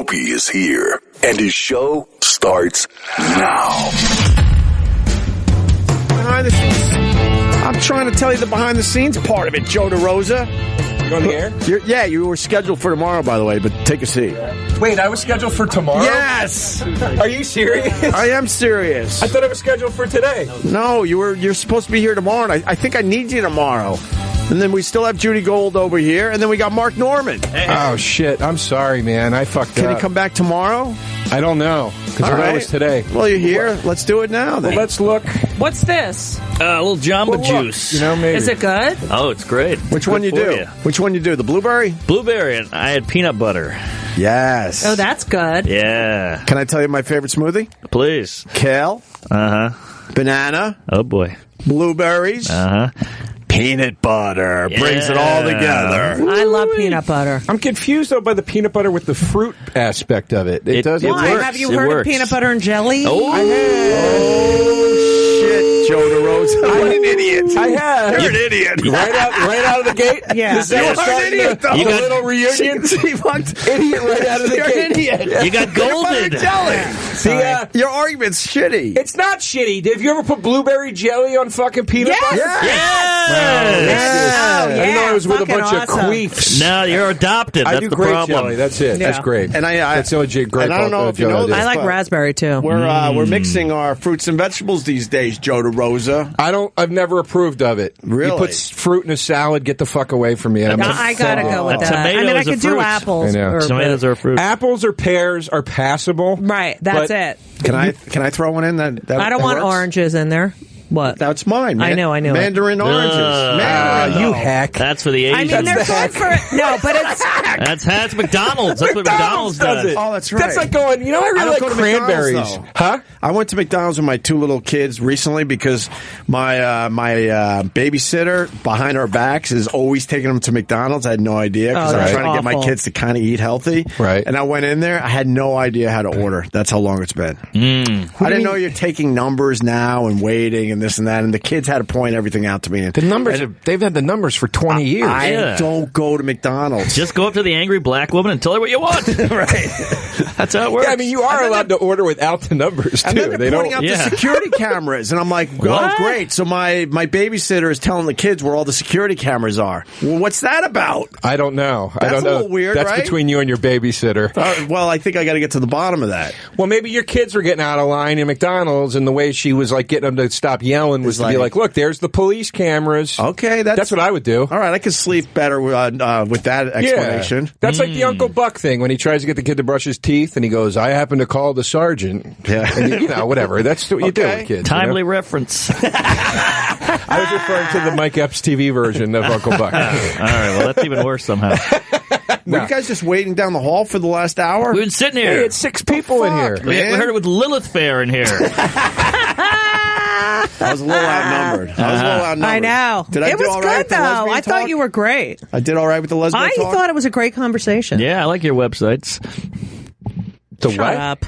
Opie is here, and his show starts now. Behind the scenes. I'm trying to tell you the behind the scenes part of it, Joe Derosa. You on the air? You were scheduled for tomorrow, by the way, but take a seat. Wait, I was scheduled for tomorrow? Yes! Are you serious? I am serious. I thought I was scheduled for today. No, you're supposed to be here tomorrow, and I think I need you tomorrow. And then we still have Judy Gold over here, and then we got Mark Norman. Oh, shit. I'm sorry, man. I fucked up. Can he come back tomorrow? I don't know, because I was today. Well, you're here. Let's do it now, then. Well, let's look. What's this? A little Jamba Juice. You know, maybe. Is it good? Oh, it's great. Which one you do? Which one you do? The blueberry? Blueberry, and I had peanut butter. Yes. Oh, that's good. Yeah. Can I tell you my favorite smoothie? Please. Kale. Banana. Oh, boy. Blueberries. Peanut butter. Yeah. Brings it all together. I love peanut butter. I'm confused, though, by the peanut butter with the fruit aspect of it. It does. Why? works. Have you It heard works. of peanut butter and jelly? Oh, Oh, shit, Joe DeRosa. What an idiot. I have. You're an idiot. Right out of the gate? Yeah. Is that You're what's an starting idiot, the, though. You the got- little reunion? Idiot right out of the You're gate. an idiot. you got golded. See, Your argument's shitty. it's not shitty. Have you ever put blueberry jelly on fucking peanut butter? Yes. Oh, I didn't know I was with a fucking bunch awesome. of queefs. Now you're adopted. I That's do the grape problem. jelly. That's it. Yeah. That's great. And that's the only great. and I don't know if you know this. I like but raspberry, too. We're mixing our fruits and vegetables these days, Joe DeRosa. I've never approved of it. Really? You put fruit in a salad, get the fuck away from me. And I'm I gotta go with A that. tomato I mean, I is a could do fruit. apples. I know. Tomatoes are a fruit. Apples or pears are passable. Right, that's but it. Can I throw one in? That I don't want works? oranges in there. What? That's mine. I know it. Mandarin oranges. Mandarin, You though. hack. That's for the I Asians. mean, they're good for... No, but it's... That's McDonald's. That's what McDonald's does. it. Oh, that's right. That's like going, I really I don't like go to cranberries. McDonald's, though. Huh? I went to McDonald's with my two little kids recently because my babysitter behind our backs is always taking them to McDonald's. I had no idea because Oh, I was that's trying to get my awful. kids to kind of eat healthy. Right. And I went in there. I had no idea how to order. That's how long it's been. I didn't know you're taking numbers now and waiting and this and that. And the kids had to point everything out to me. The numbers, they've had the numbers for 20 years. I don't go to McDonald's. Just go up to the angry black woman and tell her what you want. right. That's how it works. Yeah, I mean, you are allowed to order without the numbers, And then too. they're pointing out the Yeah. security cameras, and I'm like, oh, What? great. So my babysitter is telling the kids where all the security cameras are. Well, what's that about? I don't know. I That's don't a know. little weird, That's right? between you and your babysitter. Well, I think I got to get to the bottom of that. Well, maybe your kids were getting out of line in McDonald's, and the way she was like getting them to stop yelling was It's to be like- like, "Look, there's the police cameras." Okay, That's what I would do. All right, I could sleep better with that explanation. Yeah. That's like the Uncle Buck thing when he tries to get the kid to brush his teeth, and he goes, "I happen to call the sergeant." Yeah. And whatever. That's what you do with kids. Timely You know? reference. I was referring to the Mike Epps TV version of Uncle Buck. All right, well, that's even worse somehow. Were you guys just waiting down the hall for the last hour? We've been sitting Hey, here. it's 6 people in here. We heard it with Lilith Fair in here. I was a little outnumbered. I know. Did I it do was all right good, with the though. lesbian I thought talk? you were great. I did all right with the lesbian I talk? thought it was a great conversation. Yeah, I like your websites. The Shut what? up.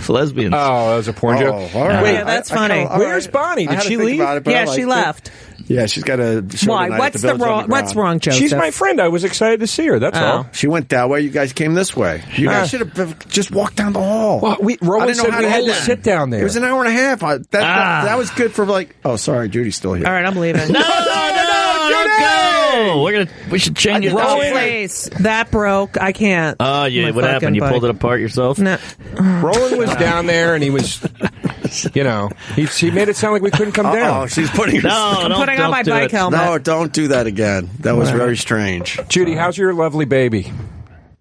Lesbians. Oh, that was a porn joke. all right. Wait, Yeah, that's funny. Where's Bonnie? I Did had to she think leave? about it, but I Yeah, she liked it. left. Yeah, she's got a show Why? tonight at What's the Village Underground. What's wrong, Joseph? She's my friend. I was excited to see her. That's all. She went that way. You guys came this way. You guys should have just walked down the hall. Well, Roman I didn't know said how we to had hold to it. sit down there. It was an hour and a half. That was good for like. Oh, sorry, Judy's still here. All right, I'm leaving. No, don't go. We should change it. No, please. That broke. I can't. Oh, yeah. My What happened? fucking You pulled bike. it apart yourself? No. Roland was down there, and he was, he made it sound like we couldn't come down. Oh, she's putting. No, I'm putting on my do bike it. helmet. No, don't do that again. That was very strange. Judy, how's your lovely baby?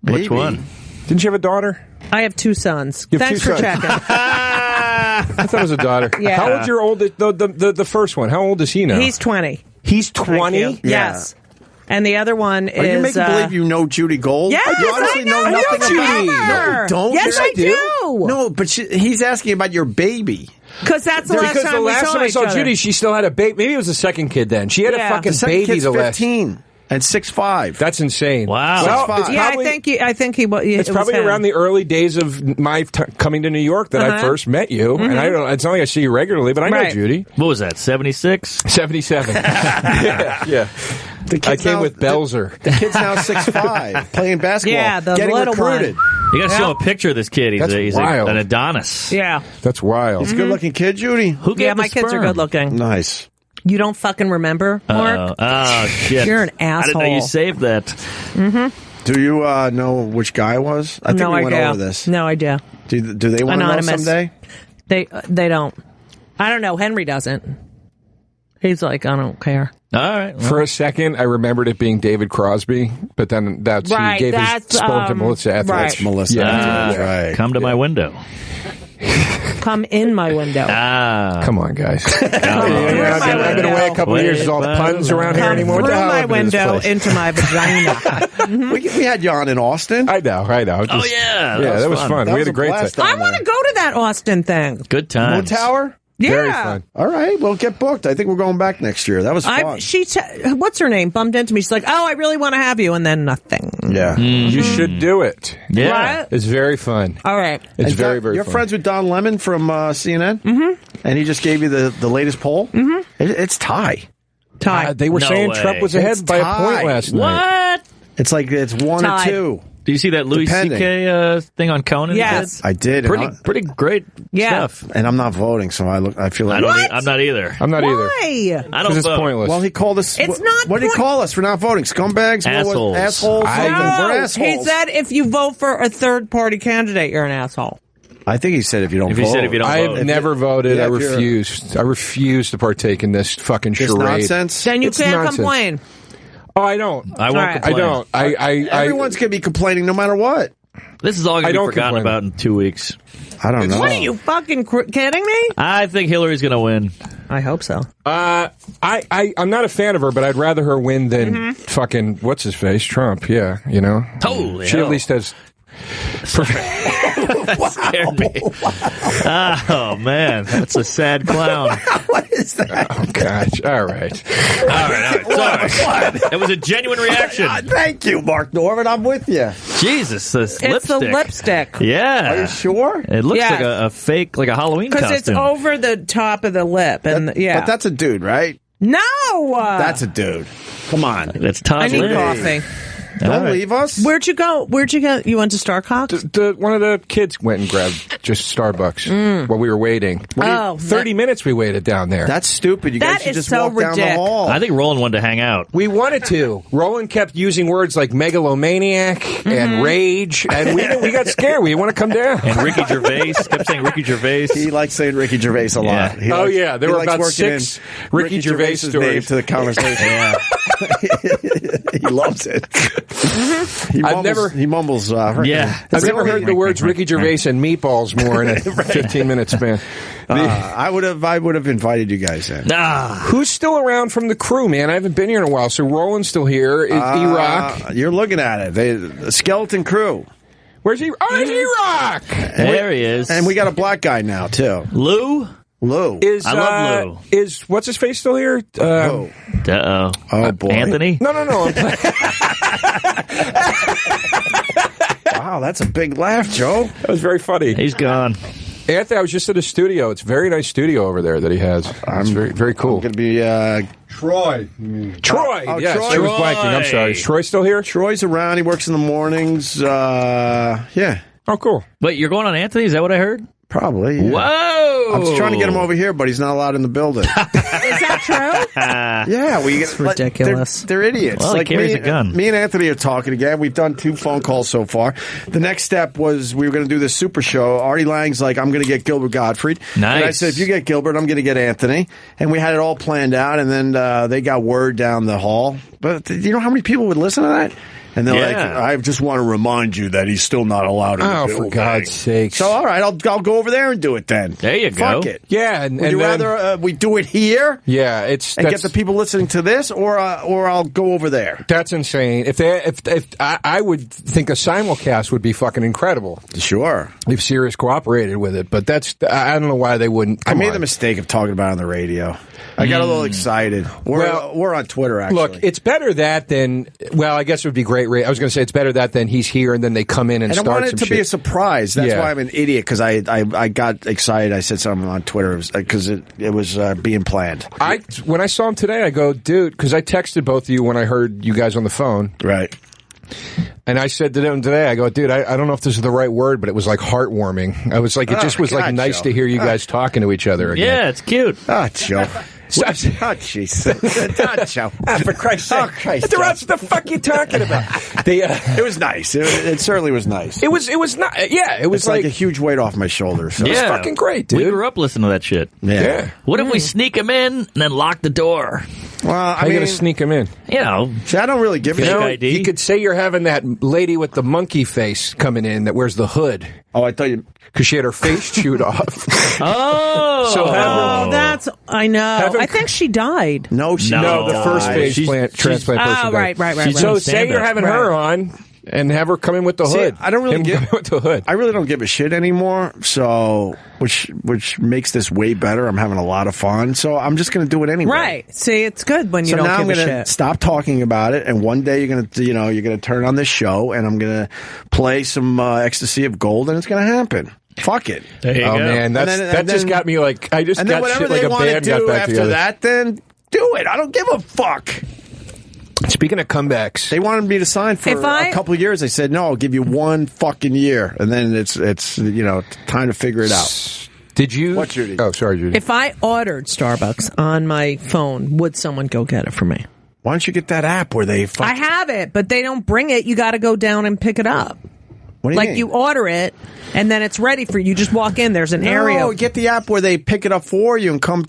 Which one? Didn't you have a daughter? I have 2 sons. You have Thanks 2 for sons. checking. I thought it was a daughter. Yeah. How old's your oldest? The first one. How old is he now? He's 20. He's Thank 20. you. Yes. And the other one is... Are you making believe you know Judy Gold? Yes, you honestly I know nothing Judy. about No, you don't. Yes, I do. No, but he's asking about your baby. Because that's the last Because the time we last saw time I each saw other. Judy, she still had a baby. Maybe it was the second kid then. She had a Yeah. fucking The second baby kid's the last. 15 and 6'5". That's insane. Wow. Well, it's Yeah, probably, I think he was. it's probably around the early days of my coming to New York that I first met you. And I don't. It's not like I see you regularly, but I know Right. Judy. What was that, 76? 77. yeah. The I kid's came now- with Belzer. The kid's now 6'5", playing basketball, Yeah, the getting little recruited. one. You got to show a picture of this kid. He's wild. an Adonis. Yeah. That's wild. He's a good-looking kid, Judy. Who gave Yeah, the my kids are sperm? good looking. Nice. You don't fucking remember, Mark? Oh, shit. You're an I didn't know asshole. you saved that. Do you know which guy it was? I think No we went idea. over this. No idea. Do they want to know Anonymous. someday? They don't. I don't know. Henry doesn't. He's like, I don't care. All right. For a second, I remembered it being David Crosby, but then Right, he gave his that's, sperm to Melissa Etheridge. right. It's Melissa. Yeah. That's right. Come to my window. Come in my window. Come on, guys. Through my I've been away a couple of years. There's all the puns around here Come anymore. What through the hell my happened to this window place? into my vagina. We had you on in Austin. I know. Oh, yeah. That was fun. That We was had a great blast time. I want to go to that Austin thing. Good Moon times. Tower? Yeah. Very fun. All right, well, get booked. I think we're going back next year. That was fun. What's her name? Bumped into me. She's like, "Oh, I really want to have you," and then nothing. Yeah. You should do it. Yeah. What? It's very fun. All right. It's In very, fact, very You're fun. friends with Don Lemon from CNN? Mm-hmm. And he just gave you the latest poll? Mm-hmm. It's tie. Ty. They were No saying way. Trump was ahead It's by a tied. point last night. What? It's like it's 1 or Tied. 2. Do you see that Louis Depending. C.K. Thing on Conan? Yes. I did. Pretty great Yeah. stuff. And I'm not voting, so I feel like... I'm not either. I'm not either. Why? I don't Because it's vote. pointless. Well, he called us... It's not What did he point- call us for not voting? Scumbags? Assholes. Assholes? I- Something. No, We're assholes. he said if you vote for a third-party candidate, you're an asshole. I think he said if you don't If vote. he said if you don't vote. I've never voted. Yeah, I if you're- refused. I refuse to partake in this fucking This charade. nonsense? Then you It's can't nonsense. complain. Oh, I don't. I won't All right. I complain. don't. I Everyone's going to be complaining no matter what. This is all going I to be don't forgotten complain. about in 2 weeks. I don't know. What are you fucking kidding me? I think Hillary's going to win. I hope so. I'm not a fan of her, but I'd rather her win than fucking what's his face Trump. Yeah, you know. Holy she hell. at least has. That scared me. Oh, man. That's a sad clown. What is that? Oh gosh! All right. All right. Sorry. It was a genuine reaction. Thank you, Mark Norman. I'm with you. Jesus, this It's lipstick. the lipstick. Yeah. Are you sure? It looks Yes. like a fake, like a Halloween Because costume. it's over the top of the lip. And yeah. But that's a dude, right? No! That's a dude. Come on. It's Todd I need Lynn. coffee. Don't leave us. Where'd you go? You went to Starcox? One of the kids went and grabbed just Starbucks while we were waiting. Oh, 30 minutes we waited down there. That's stupid. You That guys should is just so walk down the ridiculous. hall. I think Roland wanted to hang out. We wanted to. Roland kept using words like megalomaniac and rage, and we got scared. We didn't want to come down. And Ricky Gervais kept saying Ricky Gervais. He likes saying Ricky Gervais a lot. Yeah. He Oh, likes- yeah. There he were likes about working 6 in Ricky Gervais name stories. to the conversation. Yeah. He loves it. He mumbles, He mumbles. Yeah. I've never heard the words Ricky Gervais and meatballs more in a 15-minute span. I would have invited you guys in. Who's still around from the crew, man? I haven't been here in a while. So Roland's still here. Is E-Rock? You're looking at it. The skeleton crew. Where's he? Oh, it's E-Rock! There he is. And we got a black guy now, too. Lou? Lou. I love Lou. Is what's his face still here? Oh. Uh-oh. Oh, boy. Anthony? No. I'm playing. Wow, that's a big laugh, Joe. That was very funny. He's gone. Anthony, I was just at his studio. It's a very nice studio over there that he has. It's very, very cool. Going to be Troy. Troy. Oh, Yes, Troy. I was blanking. I'm sorry. Is Troy still here? Troy's around. He works in the mornings. Yeah, Oh, cool. Wait, you're going on Anthony? Is that what I heard? probably. Yeah. Whoa! I'm just trying to get him over here, but he's not allowed in the building. Is that true? Yeah, we get ridiculous. They're idiots. Well, he carries me, a gun. Me and Anthony are talking again. We've done 2 phone calls so far. The next step was we were going to do this super show. Artie Lang's like, I'm going to get Gilbert Gottfried. Nice. And I said, if you get Gilbert, I'm going to get Anthony. And we had it all planned out. And then they got word down the hall. But you know how many people would listen to that? And they're like, Yeah. I just want to remind you that he's still not allowed in the Oh, building. for God's sakes. So, all right, I'll go over there and do it then. There you Fuck go. it. Yeah, and Would you then, rather we do it here? Yeah, it's And get the people listening to this, or I'll go over there. That's insane. If I would think a simulcast would be fucking incredible Sure. if Sirius cooperated with it, but I don't know why they wouldn't. I Come made on. the mistake of talking about it on the radio. I got a little excited. We're on Twitter, actually. Look, it's better that than. Well, I guess it would be great. I was going to say it's better that than he's here and then they come in and and I start wanted some it to shit. be a surprise. That's Yeah. why I'm an idiot, because I got excited. I said something on Twitter because it was being planned. When I saw him today, I go, dude, because I texted both of you when I heard you guys on the phone. Right. And I said to them today, I go, dude, I don't know if this is the right word, but it was like hearttwarming. I was like, it just was like nice to hear you guys talking to each other again. Yeah, it's cute. Oh, Joe. Jesus. Joe. For Christ's sake. Oh, Christ. What the fuck you talking about? It was nice. It certainly was nice. It was not. Yeah, it was It's like a huge weight off my shoulders. So. It was fucking great, dude. We grew up listening to that shit. Yeah. What if we sneak him in and then lock the door? Well, How you gonna sneak him in? You know, see, I don't really give a Fake shit. ID. You could say you're having that lady with the monkey face coming in that wears the hood Oh, I thought you. because she had her face chewed off. oh, So have Oh, that's I know. him- I think she died. No, she No, the first died. face transplant person. Oh, died. right. She's So on say stand-up. you're having her on and have her come in with the See, hood. I don't really Him give- come in with the hood. I really don't give a shit anymore. So, which makes this way better. I'm having a lot of fun. So I'm just going to do it anyway. Right. See, it's good when you So don't now I'm give a going to shit. stop talking about it, and one day you're going to turn on this show, and I'm going to play some Ecstasy of Gold, and it's going to happen. Fuck it. there you Oh go. man, And that just got me like I just And then got whatever shit like they a want to band got do back after together. that, then do it. I don't give a fuck. Speaking of comebacks, They wanted me to sign for a couple of years. I said no. I'll give you one fucking year, and then it's time to figure it out. did you? What, Judy? Oh, sorry, Judy. If I ordered Starbucks on my phone, would someone go get it for me? Why don't you get that app where they? I have it, but they don't bring it. You got to go down and pick it up. What do you Like mean? you order it, and then it's ready for you. You just walk in. There's an area. No, get the app where they pick it up for you and come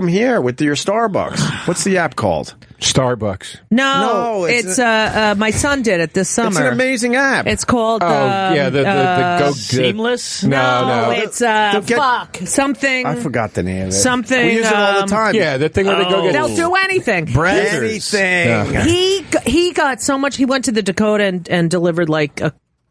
here with your Starbucks. What's the app called? Starbucks. No, No, it's my son did it this summer. It's an amazing app. It's called. Yeah, the go Seamless? No. It's They'll get- fuck something. I forgot the name of it. Something, We use it all the time. Yeah, the thing where they go get. They'll do anything. Anything. Yeah. He got so much. He went to the Dakota and delivered like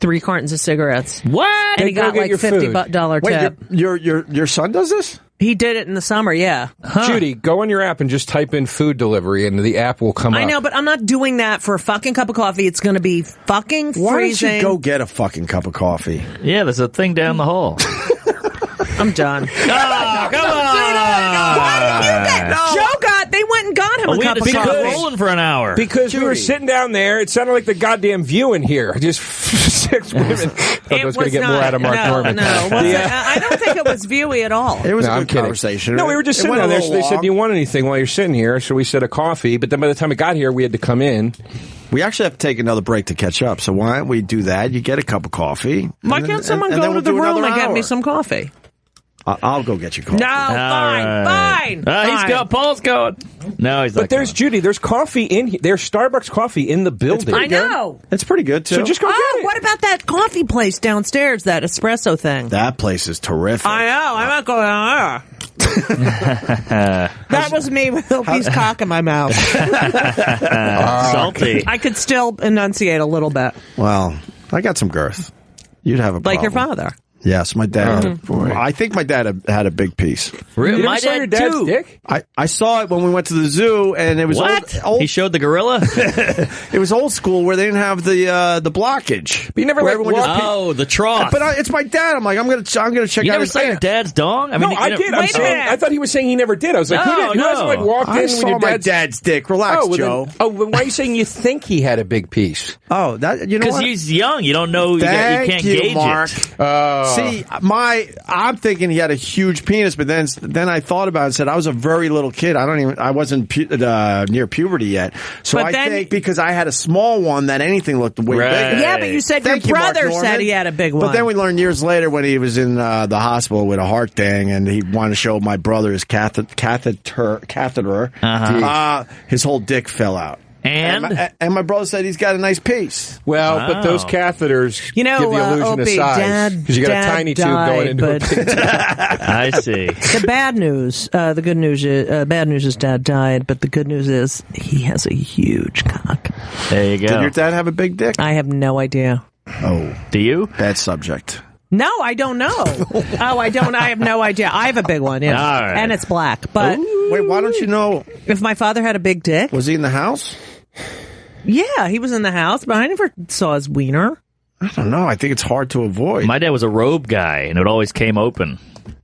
3 cartons of cigarettes. What? And he Go got get like your food. $50 Wait, tip. your son does this? He did it in the summer. Yeah, Judy, go on your app and just type in food delivery, and the app will come up. I know, but I'm not doing that for a fucking cup of coffee. It's going to be fucking Why freezing. don't you go get a fucking cup of coffee? Yeah, there's a thing down the hall. I'm done. Oh, come on! Joe got. They went and got him a We cup had of to keep coffee. rolling for an hour. Because we were sitting down there, it sounded like the goddamn View in here. Just 6 women. I thought I was going to get more out of Mark Norman. No, I don't think it was viewy at all. It was No, a I'm good kidding. conversation. No, we were just It sitting went down a there. little So they said, long. "Do you want anything while you're sitting here?" So we said a coffee. But then by the time it got here, we had to come in. We actually have to take another break to catch up. So why don't we do that? You get a cup of coffee. Why and can't then- someone and go then to we'll the do room another and get me hour. some coffee? I'll go get you coffee. No, fine. He's fine. got Paul's going. No, he's not. But there's Judy. There's coffee in here. There's Starbucks coffee in the building. I know. It's pretty good too. So just go Oh, get it. what about that coffee place downstairs? That espresso thing. That place is terrific. I know. I'm not going there. That was me with Opie's cock in my mouth. salty. I could still enunciate a little bit, Well, I got some girth. You'd have a like your problem. father. Yes, my dad. I think my dad had a big piece. Really? You My never saw your dad dad's too. dick? I saw it when we went to the zoo, and it was What? old. He showed the gorilla? It was old school where they didn't have the blockage. But you never, Where like, everyone just walked- Oh, the trough. But it's my dad. I'm like, I'm gonna check You out never his saw your dad. dad's dong? No, you I know- did. I'm Wait a saying. minute. I thought he was saying he never did. I was like, No, who hasn't like walked I in saw with your my dad's dick. Relax, Oh, well, Joe. then, why are you saying you think he had a big piece? Oh, that you know Because what? he's young. You don't know. You Thank can't you, gauge Mark. it. See, I'm thinking he had a huge penis, but then I thought about it and said I was a very little kid. I wasn't near puberty yet. So But I then- think because I had a small one that anything looked way Right. bigger. Yeah, but you said Thank your you, Mark brother Norman. said he had a big one. But then we learned years later when he was in the hospital with a heart thing, and he wanted to show my brother his catheter. His whole dick fell out. And my brother said he's got a nice piece. Well, but those catheters You know, give the illusion of Opie, size because you got a Dad tiny tube died, going into a but- big tube. I see. The bad news, the good news, bad news is Dad died, but the good news is he has a huge cock. There you go. Did your dad have a big dick? I have no idea. Oh, Do you? bad subject. No, I don't know. I don't. I have no idea. I have a big one, yes. All right. And it's black. But Wait, why don't you know? if my father had a big dick, Was he in the house? yeah, he was in the house, but I never saw his wiener. I don't know. I think it's hard to avoid. My dad was a robe guy, and it always came open.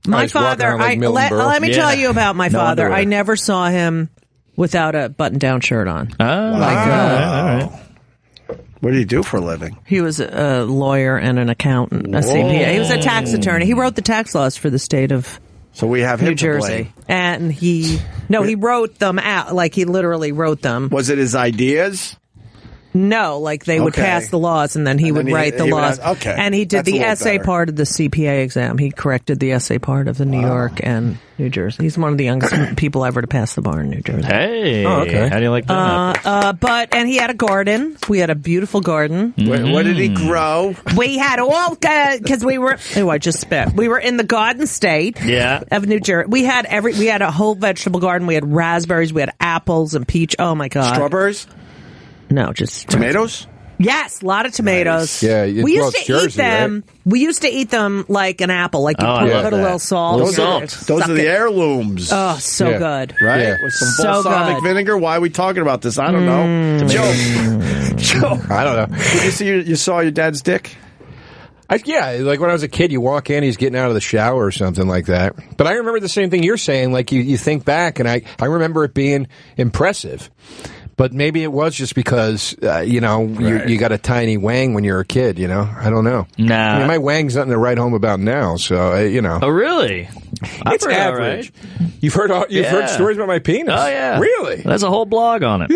My he's walking father, around like Milton Berle. let me Yeah. tell you about my No father. underwear. I never saw him without a button-down shirt on. Oh, Like, What did he do for a living? He was a lawyer and an accountant, a CPA. He was a tax attorney. He wrote the tax laws for the state of So we have him New Jersey. And he wrote them out. Like, he literally wrote them. Was it his ideas? No, like they would pass the laws and then he would write the laws. Okay. And he did the essay part of the CPA exam. He corrected the essay part of the New York and New Jersey. He's one of the youngest people ever to pass the bar in New Jersey. Hey. Oh, okay. How do you like that? And he had a garden. We had a beautiful garden. What did he grow? We had all, because we were, I just spit. We were in the Garden State of New Jersey. We had a whole vegetable garden. We had raspberries. We had apples and peach. Oh my God. Strawberries? No, just tomatoes. Yes, a lot of tomatoes. Nice. Yeah, we used to eat them. Right? We used to eat them like an apple, like you put a little salt. Those are the heirlooms. Oh, so good, right? Yeah. With some balsamic vinegar. Why are we talking about this? I don't know. Joe, I don't know. Did you saw your dad's dick? Yeah, like when I was a kid, you walk in, he's getting out of the shower or something like that. But I remember the same thing you're saying. Like you think back, and I remember it being impressive. But maybe it was just because, you got a tiny wang when you're a kid, I don't know. Nah. I mean, my wang's nothing to write home about now, so, Oh, really? It's average. Right. You've heard stories about my penis? Oh, yeah. Really? There's a whole blog on it.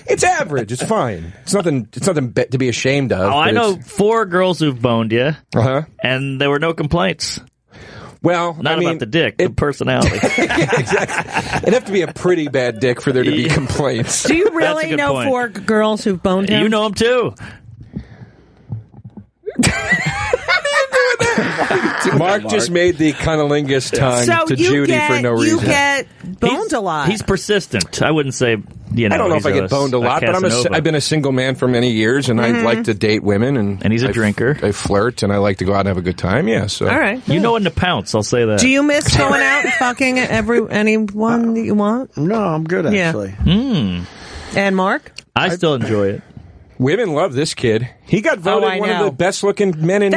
It's average. It's fine. It's nothing to be ashamed of. Oh, I know 4 girls who've boned you, and there were no complaints. Well, not about the dick, the personality. Exactly. It'd have to be a pretty bad dick for there to be complaints. Do you really know point. 4 girls who've boned him? You know them too. Mark just made the cunnilingus tongue to Judy for no reason. You get boned a lot. He's persistent. I wouldn't say, I don't know if I get boned a lot, but I've been a single man for many years, and I like to date women. And he's a drinker. I flirt, and I like to go out and have a good time, so. All right. You know when to pounce, I'll say that. Do you miss going out and fucking anyone that you want? No, I'm good, actually. Yeah. And Mark? I still enjoy it. Women love this kid. He got voted one of the best-looking men in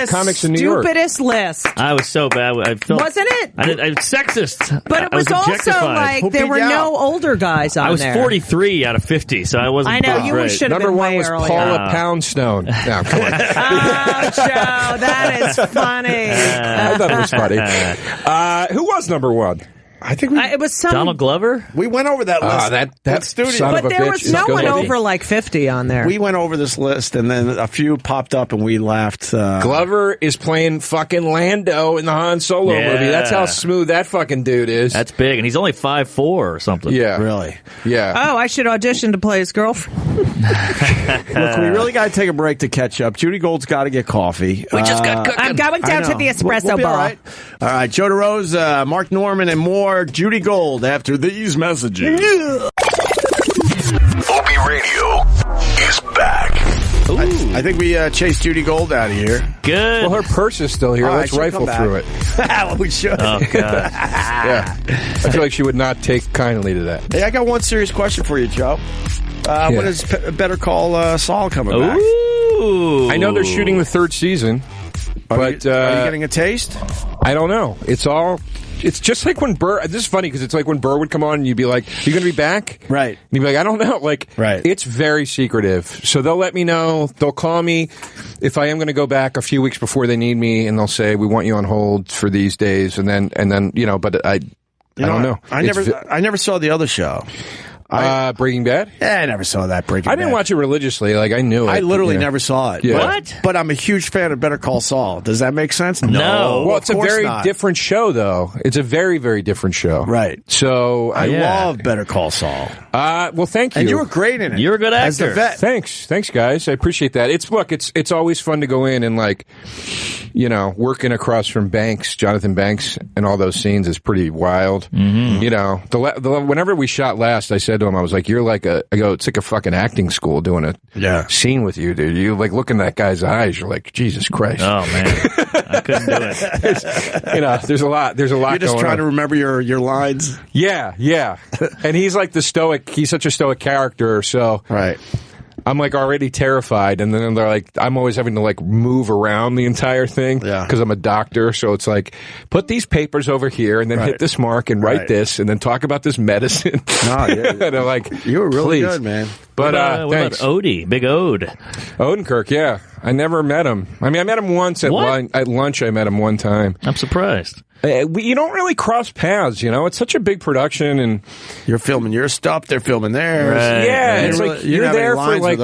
comics in New York. That was the stupidest list. I was so bad. I felt, wasn't it? I sexist. But it was also like there were no older guys on there. I was 43 out of 50, so I wasn't. I know you should have been way earlier. Number 1 was Paula Poundstone. No, come on. Oh, Joe, that is funny. I thought it was funny. Who was number 1? I think it was some Donald Glover. We went over that list. That studio, son of a but there bitch was no one over like 50 on there. We went over this list, and then a few popped up, and we laughed. Glover is playing fucking Lando in the Han Solo movie. That's how smooth that fucking dude is. That's big, and he's only 5'4" or something. Yeah, really. Yeah. Oh, I should audition to play his girlfriend. Look, we really got to take a break to catch up. Judy Gold's got to get coffee. We just got cooking. I'm going down to the espresso bar. All right, Joe Derosa, Mark Norman, and more. Judy Gold after these messages. Opie Radio is back. I think we chased Judy Gold out of here. Good. Well, her purse is still here. Let's rifle through it. Well, we should. Oh, God. Yeah. I feel like she would not take kindly to that. Hey, I got one serious question for you, Joe. When is Better Call Saul coming back? Ooh. I know they're shooting the 3rd season, but are you getting a taste? I don't know. It's just like when Burr. This is funny because it's like when Burr would come on and you'd be like, "Are you going to be back?" Right. And you'd be like, "I don't know." Right. It's very secretive. So they'll let me know. They'll call me if I am going to go back a few weeks before they need me, and they'll say, "We want you on hold for these days," and then But I don't know. I never saw the other show. Breaking Bad? Yeah, I never saw that Breaking Bad. I didn't watch it religiously. Like, I knew it. I literally never saw it. Yeah. What? But I'm a huge fan of Better Call Saul. Does that make sense? No. Well, it's a very different show, though. It's a very, very different show. Right. So I love Better Call Saul. Well, thank you. And you were great in it. You're a good actor. As the vet. Thanks, guys. I appreciate that. It's always fun to go in and working across from Jonathan Banks, and all those scenes is pretty wild. Mm-hmm. Whenever we shot last, I said to him, I was like, "You're like it's like a fucking acting school doing a scene with you, dude. You like look in that guy's eyes. You're like, Jesus Christ. Oh man, I couldn't do it. There's a lot. You're just trying to remember your lines. Yeah. And he's like the stoic. He's such a stoic character. So right. I'm like already terrified, and then they're like, I'm always having to like move around the entire thing because I'm a doctor. So it's like, put these papers over here, and then hit this mark and write this, and then talk about this medicine. No, and they're like, you were really good, man. But what about Odie? Big Ode. Odenkirk, yeah. I never met him. I mean, I met him once at lunch. I met him one time. I'm surprised. You don't really cross paths, you know. It's such a big production, and you're filming your stuff, they're filming theirs. Right. Yeah, it's like you're there for like.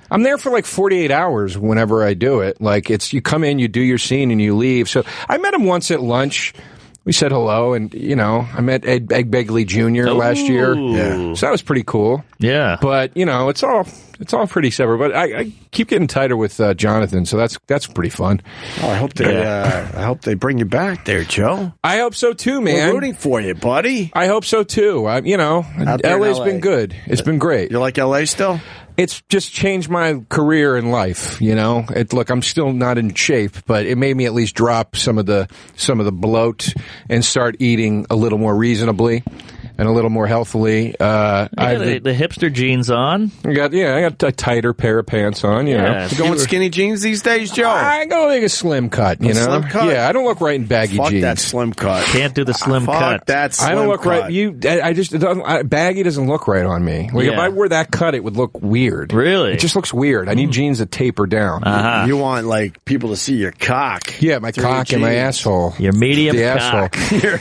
I'm there for like 48 hours whenever I do it. Like you come in, you do your scene, and you leave. So I met him once at lunch. We said hello, and you know, I met Ed Begley Jr. last year. Yeah. So that was pretty cool. Yeah, but you know, it's all pretty separate. But I keep getting tighter with Jonathan, so that's pretty fun. Oh, I hope they bring you back there, Joe. I hope so too, man. We're rooting for you, buddy. I hope so too. You know, LA's been good. It's been great. You like LA still? It's just changed my career in life, you know. Look, I'm still not in shape, but it made me at least drop some of the bloat and start eating a little more reasonably and a little more healthily. I got the hipster jeans on. I got a tighter pair of pants on. You know, you going skinny jeans these days, Joe? I go like a slim cut. You know, slim cut. Yeah, I don't look right in baggy jeans. Fuck that slim cut. Can't do the slim cut. Fuck that slim cut. I don't look right. I just baggy doesn't look right on me. Like if I wore that cut, it would look weird. Really? It just looks weird. I need jeans that taper down. Uh-huh. You want like people to see your cock? Yeah, my cock and my asshole. Your medium cock. Your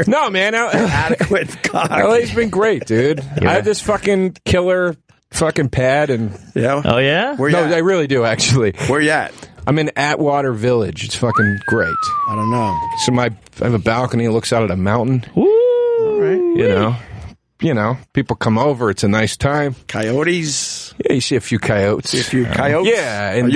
no, man. adequate cock. LA's been great, dude. I have this fucking killer fucking pad and Oh yeah? Where you at? I really do actually. Where you at? I'm in Atwater Village. It's fucking great. I don't know. So I have a balcony that looks out at a mountain. Woo! All right. You know, people come over. It's a nice time. Coyotes. Yeah, you see a few coyotes. Yeah, and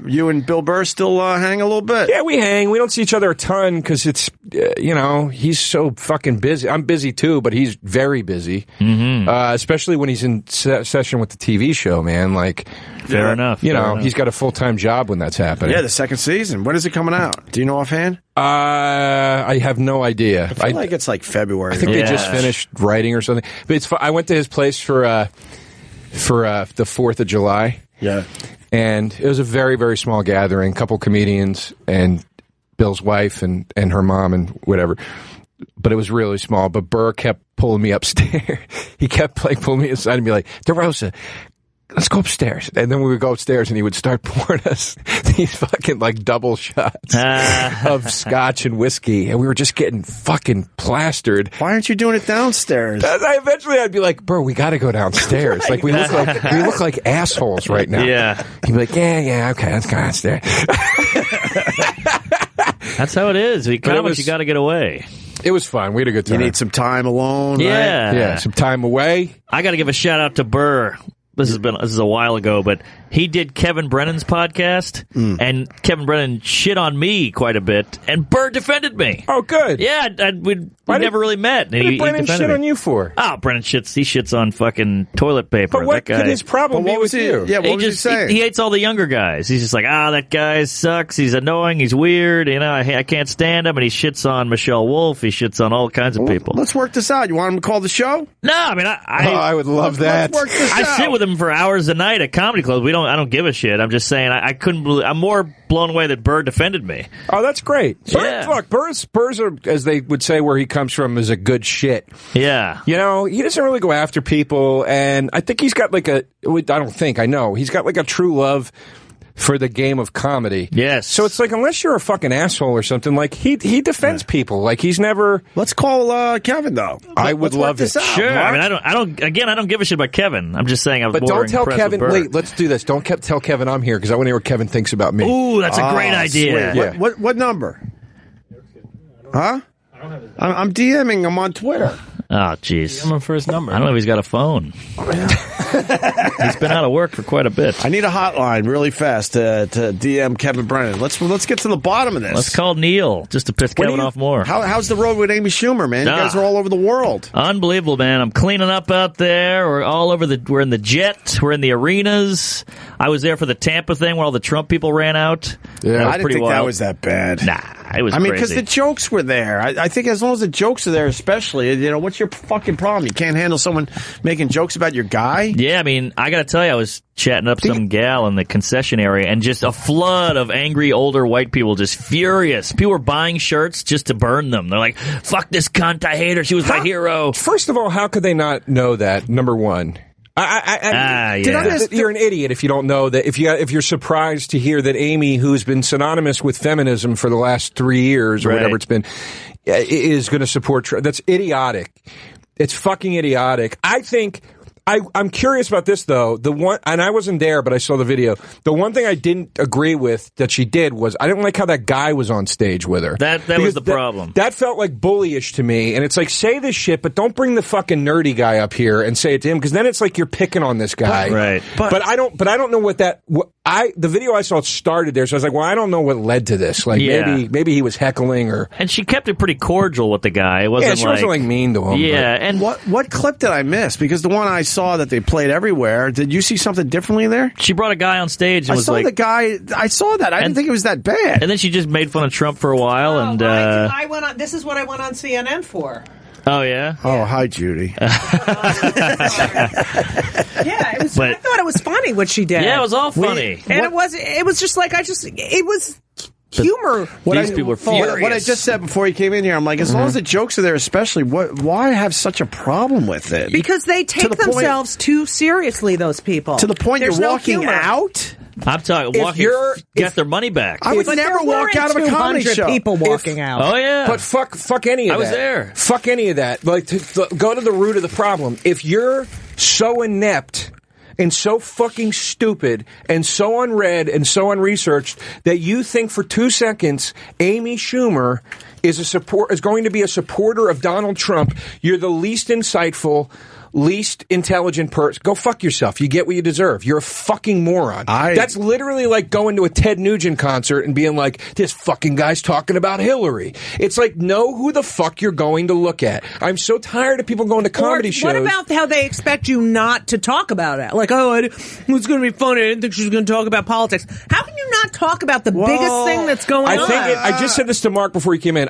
you and Bill Burr still hang a little bit. Yeah, we hang. We don't see each other a ton because it's he's so fucking busy. I'm busy too, but he's very busy. Mm-hmm. Especially when he's in session with the TV show, man. Like, fair enough. He's got a full-time job when that's happening. Yeah, the second season. When is it coming out? Do you know offhand? I have no idea. I feel like it's like February. I think they just finished writing or something. But I went to his place for the 4th of July. Yeah. And it was a very, very small gathering. A couple comedians and Bill's wife and her mom and whatever. But it was really small. But Burr kept pulling me upstairs. He kept like pulling me aside and be like, Derosa, let's go upstairs. And then we would go upstairs and he would start pouring us these fucking like double shots of scotch and whiskey. And we were just getting fucking plastered. Why aren't you doing it downstairs? Eventually I'd be like, bro, we got to go downstairs. Like we look like assholes right now. Yeah. He'd be like, yeah, okay, let's go downstairs. That's how it is. You got to get away. It was fun. We had a good time. You need some time alone, yeah. right? Yeah, some time away. I got to give a shout out to Burr. This is a while ago, but he did Kevin Brennan's podcast, and Kevin Brennan shit on me quite a bit, and Burr defended me. Oh, good. Yeah, we'd never really met. What did Brennan shit on you for? Oh, Brennan shits on fucking toilet paper. But what could his problem be with you? Yeah, what was he saying? He hates all the younger guys. He's just like, that guy sucks. He's annoying. He's weird. I can't stand him. And he shits on Michelle Wolf. He shits on all kinds of people. Let's work this out. You want him to call the show? No, I mean, I would love that. Let's work this out. I sit with him for hours a night at comedy clubs. I don't give a shit. I'm just saying I couldn't believe. I'm more blown away that Burr defended me. Oh, that's great. Yeah. Look, Burr's as they would say where he comes from, is a good shit. Yeah. He doesn't really go after people, and I think he's got I know he's got like a true love for the game of comedy. Yes. So it's like, unless you're a fucking asshole or something, like he defends people. Like he's never. Let's call Kevin though. I would love it. Sure. Mark. I mean, I don't give a shit about Kevin. I'm just saying But don't tell Kevin. Wait, let's do this. Don't tell Kevin I'm here because I want to hear what Kevin thinks about me. Ooh, that's a great idea. Sweet. Yeah. What number? Huh? I'm DMing him on Twitter. Oh, jeez. I'm him for his number. I don't know if he's got a phone. He's been out of work for quite a bit. I need a hotline really fast to DM Kevin Brennan. Let's get to the bottom of this. Let's call Neil just to piss Kevin off more. How's the road with Amy Schumer, man? You guys are all over the world. Unbelievable, man. I'm cleaning up out there. We're all over we're in the jet. We're in the arenas. I was there for the Tampa thing where all the Trump people ran out. Yeah, I didn't pretty think wild. that was that bad. Nah. it was crazy. because the jokes were there. I think as long as the jokes are there, especially, what's your fucking problem? You can't handle someone making jokes about your guy? Yeah, I got to tell you, I was chatting up some gal in the concession area, and just a flood of angry older white people, just furious. People were buying shirts just to burn them. They're like, fuck this cunt, I hate her, she was my hero. First of all, how could they not know that, number one? You're an idiot if you don't know that. If you're surprised to hear that Amy, who's been synonymous with feminism for the last 3 years or whatever it's been, is going to support. That's idiotic. It's fucking idiotic. I think. I'm curious about this though. And I wasn't there, but I saw the video. The one thing I didn't agree with that she did was I didn't like how that guy was on stage with her. That was the problem. That felt like bullyish to me. And it's like, say this shit, but don't bring the fucking nerdy guy up here and say it to him, because then it's like you're picking on this guy. Right. But I don't know what that. The video I saw started there, so I was like, well, I don't know what led to this. Like maybe he was heckling or. And she kept it pretty cordial with the guy. It wasn't she wasn't like mean to him. Yeah. And what clip did I miss? Because the one I saw that they played everywhere. Did you see something differently there? She brought a guy on stage and I saw that. I didn't think it was that bad. And then she just made fun of Trump for a while. I went on. This is what I went on CNN for. Oh, yeah? Oh, hi, Judy. I thought it was funny what she did. Yeah, it was all funny. It was just like, it was humor. These people were furious. What I just said before you came in here, I'm like, as long as the jokes are there, especially, why have such a problem with it? Because they take themselves too seriously, those people. To the point you're walking out? I'm talking, get their money back. I would never walk out of a comedy show. People walking out. Oh, yeah. But fuck any of that. I was there. Fuck any of that. Like, go to the root of the problem. If you're so inept and so fucking stupid and so unread and so unresearched that you think for 2 seconds Amy Schumer is going to be a supporter of Donald Trump, you're the least insightful, least intelligent person. Go fuck yourself. You get what you deserve. You're a fucking moron. That's literally like going to a Ted Nugent concert and being like, this fucking guy's talking about Hillary. It's like, know who the fuck you're going to look at. I'm so tired of people going to comedy shows. What about how they expect you not to talk about it? Like, it's going to be funny. I didn't think she was going to talk about politics. How can you not talk about the biggest thing that's going on? I just said this to Mark before he came in.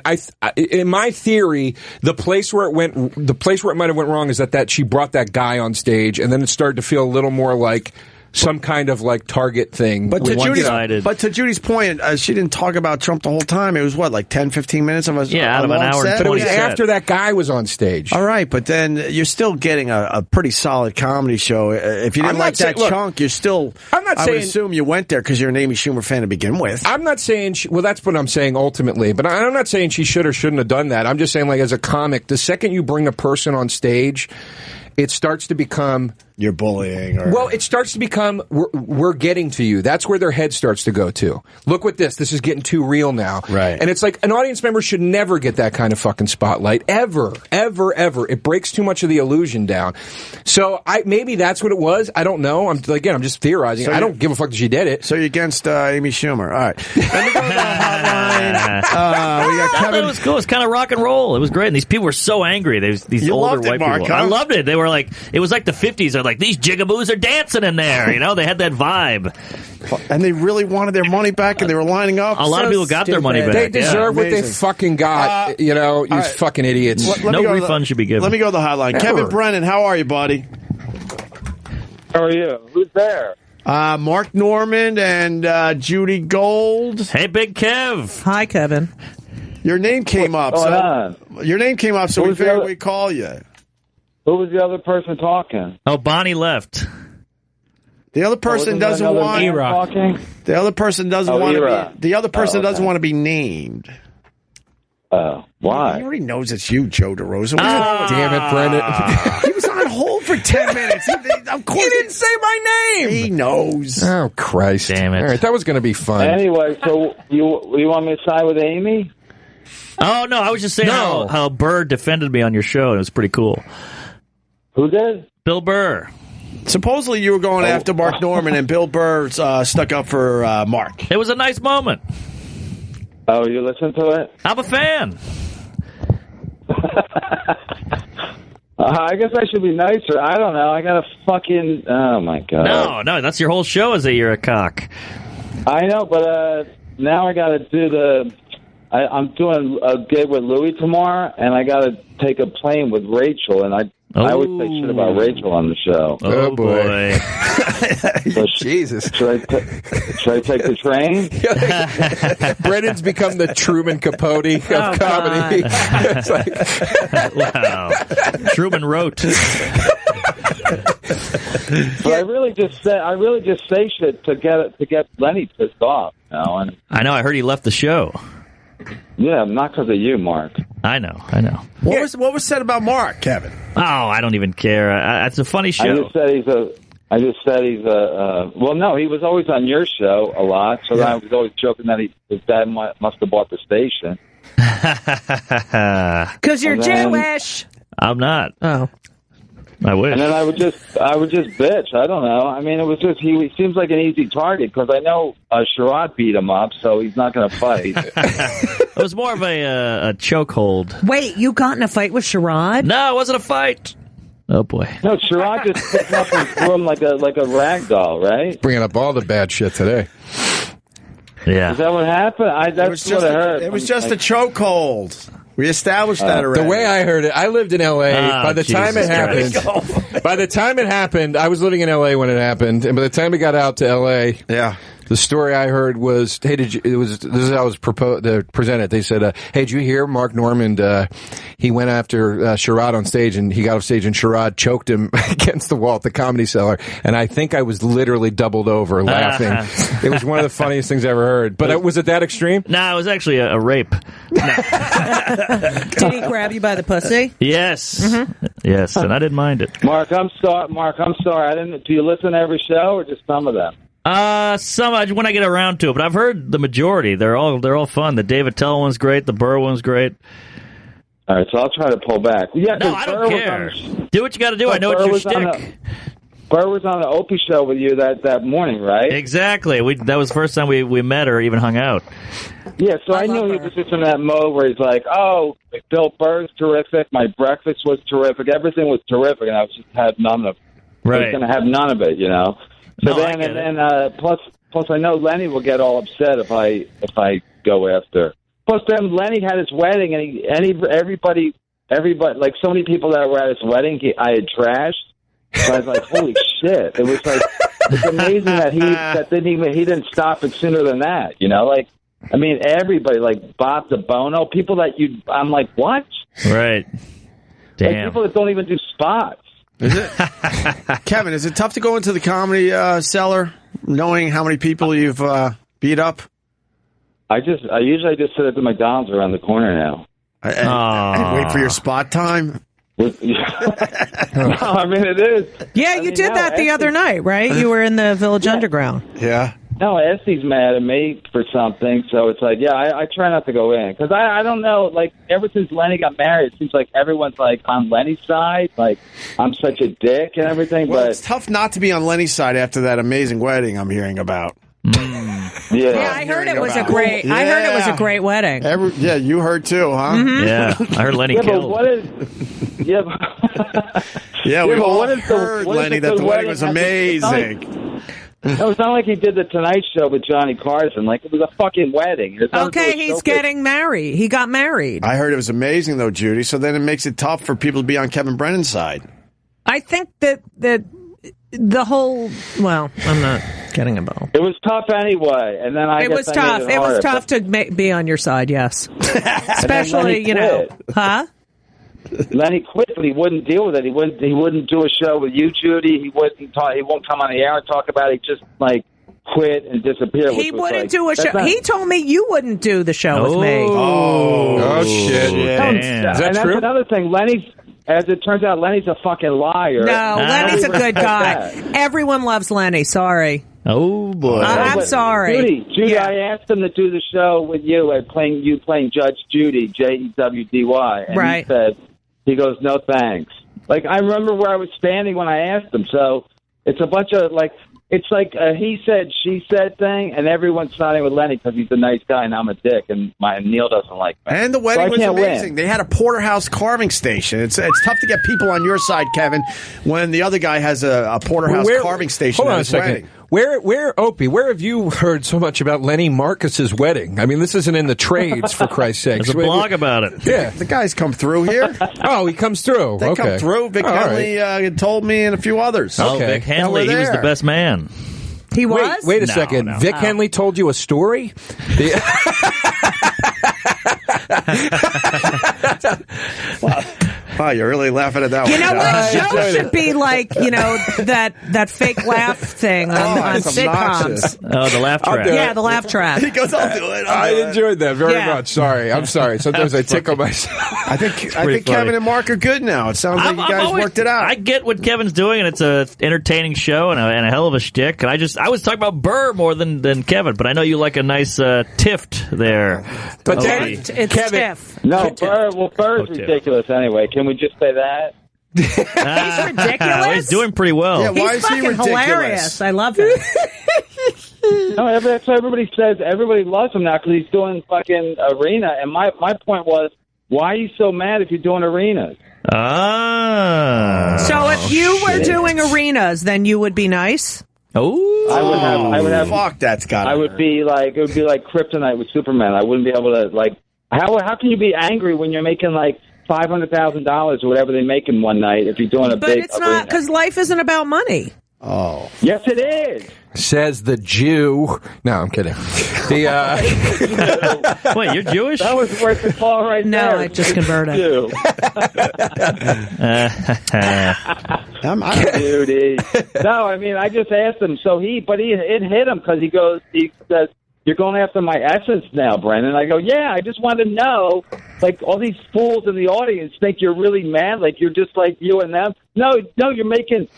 In my theory, the place where it might have went wrong is that she brought that guy on stage, and then it started to feel a little more like some kind of like Target thing. But to Judy's point, she didn't talk about Trump the whole time. It was like 10, 15 minutes of us. Out of an hour. Set? But it was after that guy was on stage. All right, but then you're still getting a pretty solid comedy show. If you didn't like that chunk, you're still. I would assume you went there because you're an Amy Schumer fan to begin with. I'm not saying. That's what I'm saying ultimately. But I'm not saying she should or shouldn't have done that. I'm just saying, like, as a comic, the second you bring a person on stage, it starts to become you're bullying. It starts to become we're getting to you. That's where their head starts to go to. Look what this is getting too real now. Right. And it's like an audience member should never get that kind of fucking spotlight ever, ever, ever. It breaks too much of the illusion down. So maybe that's what it was. I don't know. I'm just theorizing. So I don't give a fuck that she did it. So you're against Amy Schumer. All right. Let me go to the hotline. We got Kevin. It was cool. It was kind of rock and roll. It was great. And these people were so angry. These older white people. Huh? I loved it. They were like, it was like the 50s. They're like, these jigaboos are dancing in there. They had that vibe. And they really wanted their money back, and they were lining up. A lot of people got their money back. They deserve what they fucking got. You fucking idiots. No refund should be given. Let me go to the hotline. Ever. Kevin Brennan, how are you, buddy? How are you? Who's there? Mark Norman and Judy Gold. Hey, Big Kev. Hi, Kevin. Your name came up. Your name came up, so we figured we'd call you. Who was the other person talking? Oh, Bonnie left. The other person doesn't want. The other person doesn't want to be. The other person doesn't want to be named. Why? He already knows it's you, Joe Derosa. Damn it, Brennan. He was on hold for 10 minutes. Of course, he didn't say my name. He knows. Oh, Christ! Damn it! All right, that was going to be fun. Anyway, so you want me to side with Amy? Oh no, I was just saying how Burr defended me on your show. It was pretty cool. Who did? Bill Burr. Supposedly you were going after Mark Norman, and Bill Burr stuck up for Mark. It was a nice moment. Oh, you listened to it? I'm a fan. I guess I should be nicer. I don't know. I got to fucking... Oh, my God. No, that's your whole show is that you're a cock. I know, but now I got to do the I'm doing a gig with Louis tomorrow, and I got to take a plane with Rachel, and I always say shit about Rachel on the show. Oh boy. So Jesus. Should I take the train? Brennan's become the Truman Capote of comedy. It's like, Wow. Truman wrote. But I really just say shit to get Lenny pissed off. You know? And I know. I heard he left the show. yeah, not because of you, Mark. I know. What was said about Mark, Kevin? Oh, I don't even care. It's a funny show. I just said he's a. Well, no, he was always on your show a lot, so I was always joking that his dad must have bought the station. Because you're Jewish. I'm not. Oh. I wish. And then I would just bitch. I don't know. I mean, it was just he seems like an easy target because I know Sherrod beat him up, so he's not going to fight. It was more of a chokehold. Wait, you got in a fight with Sherrod? No, it wasn't a fight. Oh boy. No, Sherrod just picked him up and threw him like a rag doll, right? bringing up all the bad shit today. Yeah. Is that what happened? That's what I heard. It was just a chokehold. We established that already. The way I heard it, I lived in L.A. By the time it happened, I was living in L.A. when it happened, and by the time it got out to L.A., the story I heard was, hey, this is how it was presented. They said, hey, did you hear Mark Normand, he went after Sherrod on stage, and he got off stage, and Sherrod choked him against the wall at the Comedy Cellar, and I think I was literally doubled over laughing. It was one of the funniest things I ever heard. But was it that extreme? No, it was actually a rape. Did he grab you by the pussy? Yes. Mm-hmm. Yes, and I didn't mind it. Mark, I'm sorry. I didn't. Do you listen to every show or just some of them? Some when I get around to it, but I've heard the majority. They're all fun. The David Tell one's great. The Burr one's great. All right, so I'll try to pull back. Yeah, no, I don't care. Do what you got to do. I know it's your shtick. Burr was on the Opie show with you that morning, right? Exactly. That was the first time we met or even hung out. Yeah, so I knew he was just in that mode where he's like, "Oh, Bill Burr's terrific. My breakfast was terrific. Everything was terrific, and I had none of. I was going to have none of it, you know." So plus I know Lenny will get all upset if I go after. Plus, then Lenny had his wedding, and everybody, like so many people that were at his wedding, I had trashed. So I was like, holy shit! It was like it's amazing that he didn't stop it sooner than that. You know, like I mean, everybody like Bob DeBono, people that I'm like, what? Right. Damn. Like, people that don't even do spots. Is it, Kevin? Is it tough to go into the Comedy Cellar knowing how many people you've beat up? I usually just sit at the McDonald's around the corner now. And wait for your spot time. No, I mean it is. Yeah, you did that the other night, right? You were in the Village Underground. Yeah. No, Essie's mad at me for something, so it's like, yeah, I try not to go in because I don't know. Like ever since Lenny got married, it seems like everyone's like on Lenny's side. Like I'm such a dick and everything. Well, but it's tough not to be on Lenny's side after that amazing wedding I'm hearing about. Yeah, I heard it was a great. I heard it was a great wedding. Yeah, you heard too, huh? Mm-hmm. Yeah, I heard Lenny killed. We all heard, Lenny, that the wedding was amazing. No, it's not like he did the Tonight Show with Johnny Carson. Like, it was a fucking wedding. Okay, he's getting married. He got married. I heard it was amazing, though, Judy. So then it makes it tough for people to be on Kevin Brennan's side. I think that the whole... Well, I'm not getting involved. It was tough anyway. And then It was tough to be on your side, yes. Especially, Huh? Lenny quit, but he wouldn't deal with it. He wouldn't do a show with you, Judy. He won't come on the air and talk about it. He just like quit and disappear. He wouldn't do a show. He told me you wouldn't do the show with me. Oh shit! Yeah. Is that and true? That's another thing. As it turns out, Lenny's a fucking liar. No, Lenny's a good guy. Everyone loves Lenny. Sorry. Oh boy! I'm sorry. Judy, yeah. I asked him to do the show with you playing Judge Judy, Jewdy, and right. He said. He goes, no thanks. Like, I remember where I was standing when I asked him. So it's a bunch of, like, it's like a he said, she said thing, and everyone's siding with Lenny because he's a nice guy and I'm a dick, and Neil doesn't like me. And the wedding was amazing. Win. They had a porterhouse carving station. It's tough to get people on your side, Kevin, when the other guy has a porterhouse carving station Hold on at a his second. wedding. Opie, where have you heard so much about Lenny Marcus's wedding? I mean, this isn't in the trades, for Christ's sake. There's a blog about it. Yeah. The guys come through here. Oh, he comes through. They come through. Vic Henley told me and a few others. Oh, Vic Henley, he was the best man. He was? Wait a second. No. Vic Henley told you a story? Wow, you're really laughing at that one. You know what? Joe should be like, that fake laugh thing on sitcoms. Oh, the laugh track. Yeah, the laugh track. He goes, I'll do it. I enjoyed that very much. Sorry. I'm sorry. Sometimes I tickle myself. I think Kevin and Mark are good now. It sounds like you guys worked it out. I get what Kevin's doing, and it's a entertaining show and a hell of a shtick. And I was talking about Burr more than Kevin, but I know you like a nice tift there. But it's Kevin, stiff. No, Burr's ridiculous anyway. Can we just say that? He's ridiculous. He's doing pretty well. Yeah, why He's is he fucking ridiculous? hilarious. I love him. No, that's what everybody says. Everybody loves him now because he's doing fucking arena. And my point was, why are you so mad if you're doing arenas? So if you were doing arenas, then you would be nice? Oh, I would have. Fuck, that's got. I would be like, it would be like kryptonite with Superman. I wouldn't be able to like. How can you be angry when you're making like $500,000 or whatever they make in one night if you're doing a But big it's not, because life isn't about money. Oh. Yes, it is. says the Jew. No, I'm kidding. Wait, you're Jewish? That was worth the call right there. No, I just converted. Judy. No, I mean, I just asked him. So it hit him because he says, you're going after my essence now, Brennan. I go, yeah, I just want to know, like, all these fools in the audience think you're really mad, like you're just like you and them. No, you're making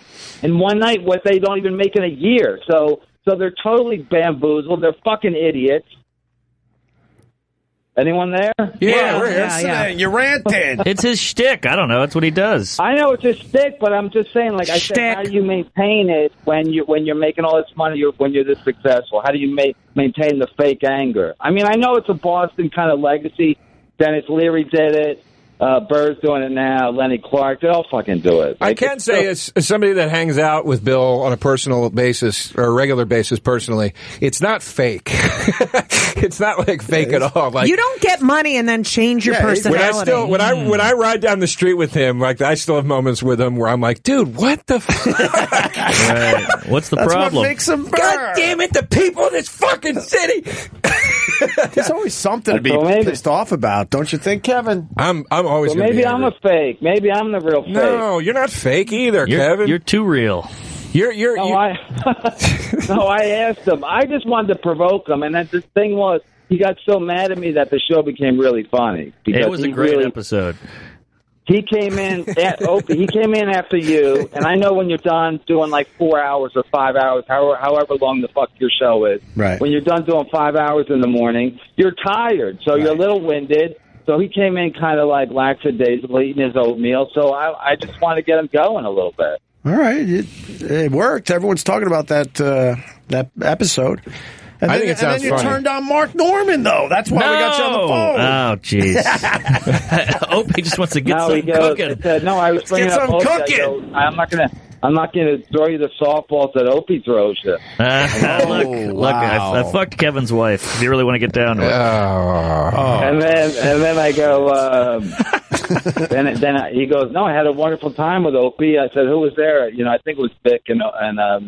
in one night what they don't even make in a year. So they're totally bamboozled. They're fucking idiots. Anyone there? Yeah, we're here. Yeah. You're ranting. It's his shtick. I don't know. That's what he does. I know it's a shtick, but I'm just saying, like I said, how do you maintain it when you're making all this money, when you're this successful? How do you maintain the fake anger? I mean, I know it's a Boston kind of legacy. Dennis Leary did it. Burr's doing it now. Lenny Clark, they all fucking do it. Like, I can say, as somebody that hangs out with Bill on a personal basis or a regular basis personally, it's not fake. It's not like fake at all. Like, you don't get money and then change your personality. When I ride down the street with him, like I still have moments with him where I'm like, dude, what the fuck? Right. What's the problem? What makes him burn. God damn it, the people in this fucking city. There's always something to be pissed off about, don't you think, Kevin? I'm always. Well, maybe I'm a fake. Maybe I'm the real fake. No, you're not fake either, Kevin. You're too real. I asked him. I just wanted to provoke him, and then the thing was, he got so mad at me that the show became really funny. It was a great episode. He came in, Opie, he came in after you, and I know when you're done doing like 4 hours or 5 hours, however long the fuck your show is. Right. When you're done doing 5 hours in the morning, you're tired, so you're a little winded. So he came in kind of like lackadaisically eating his oatmeal. So I just want to get him going a little bit. All right, it worked. Everyone's talking about that episode. I think it sounds funny. And then you turned on Mark Norman, though. That's why we got you on the phone. Oh, jeez. Opie just wants to get some cooking. I was bringing up Opie. Cooking. I'm not going to throw you the softballs that Opie throws you. Look, I fucked Kevin's wife. If you really want to get down to it. And then I go. Then he goes, no, I had a wonderful time with Opie. I said, who was there? I think it was Vic and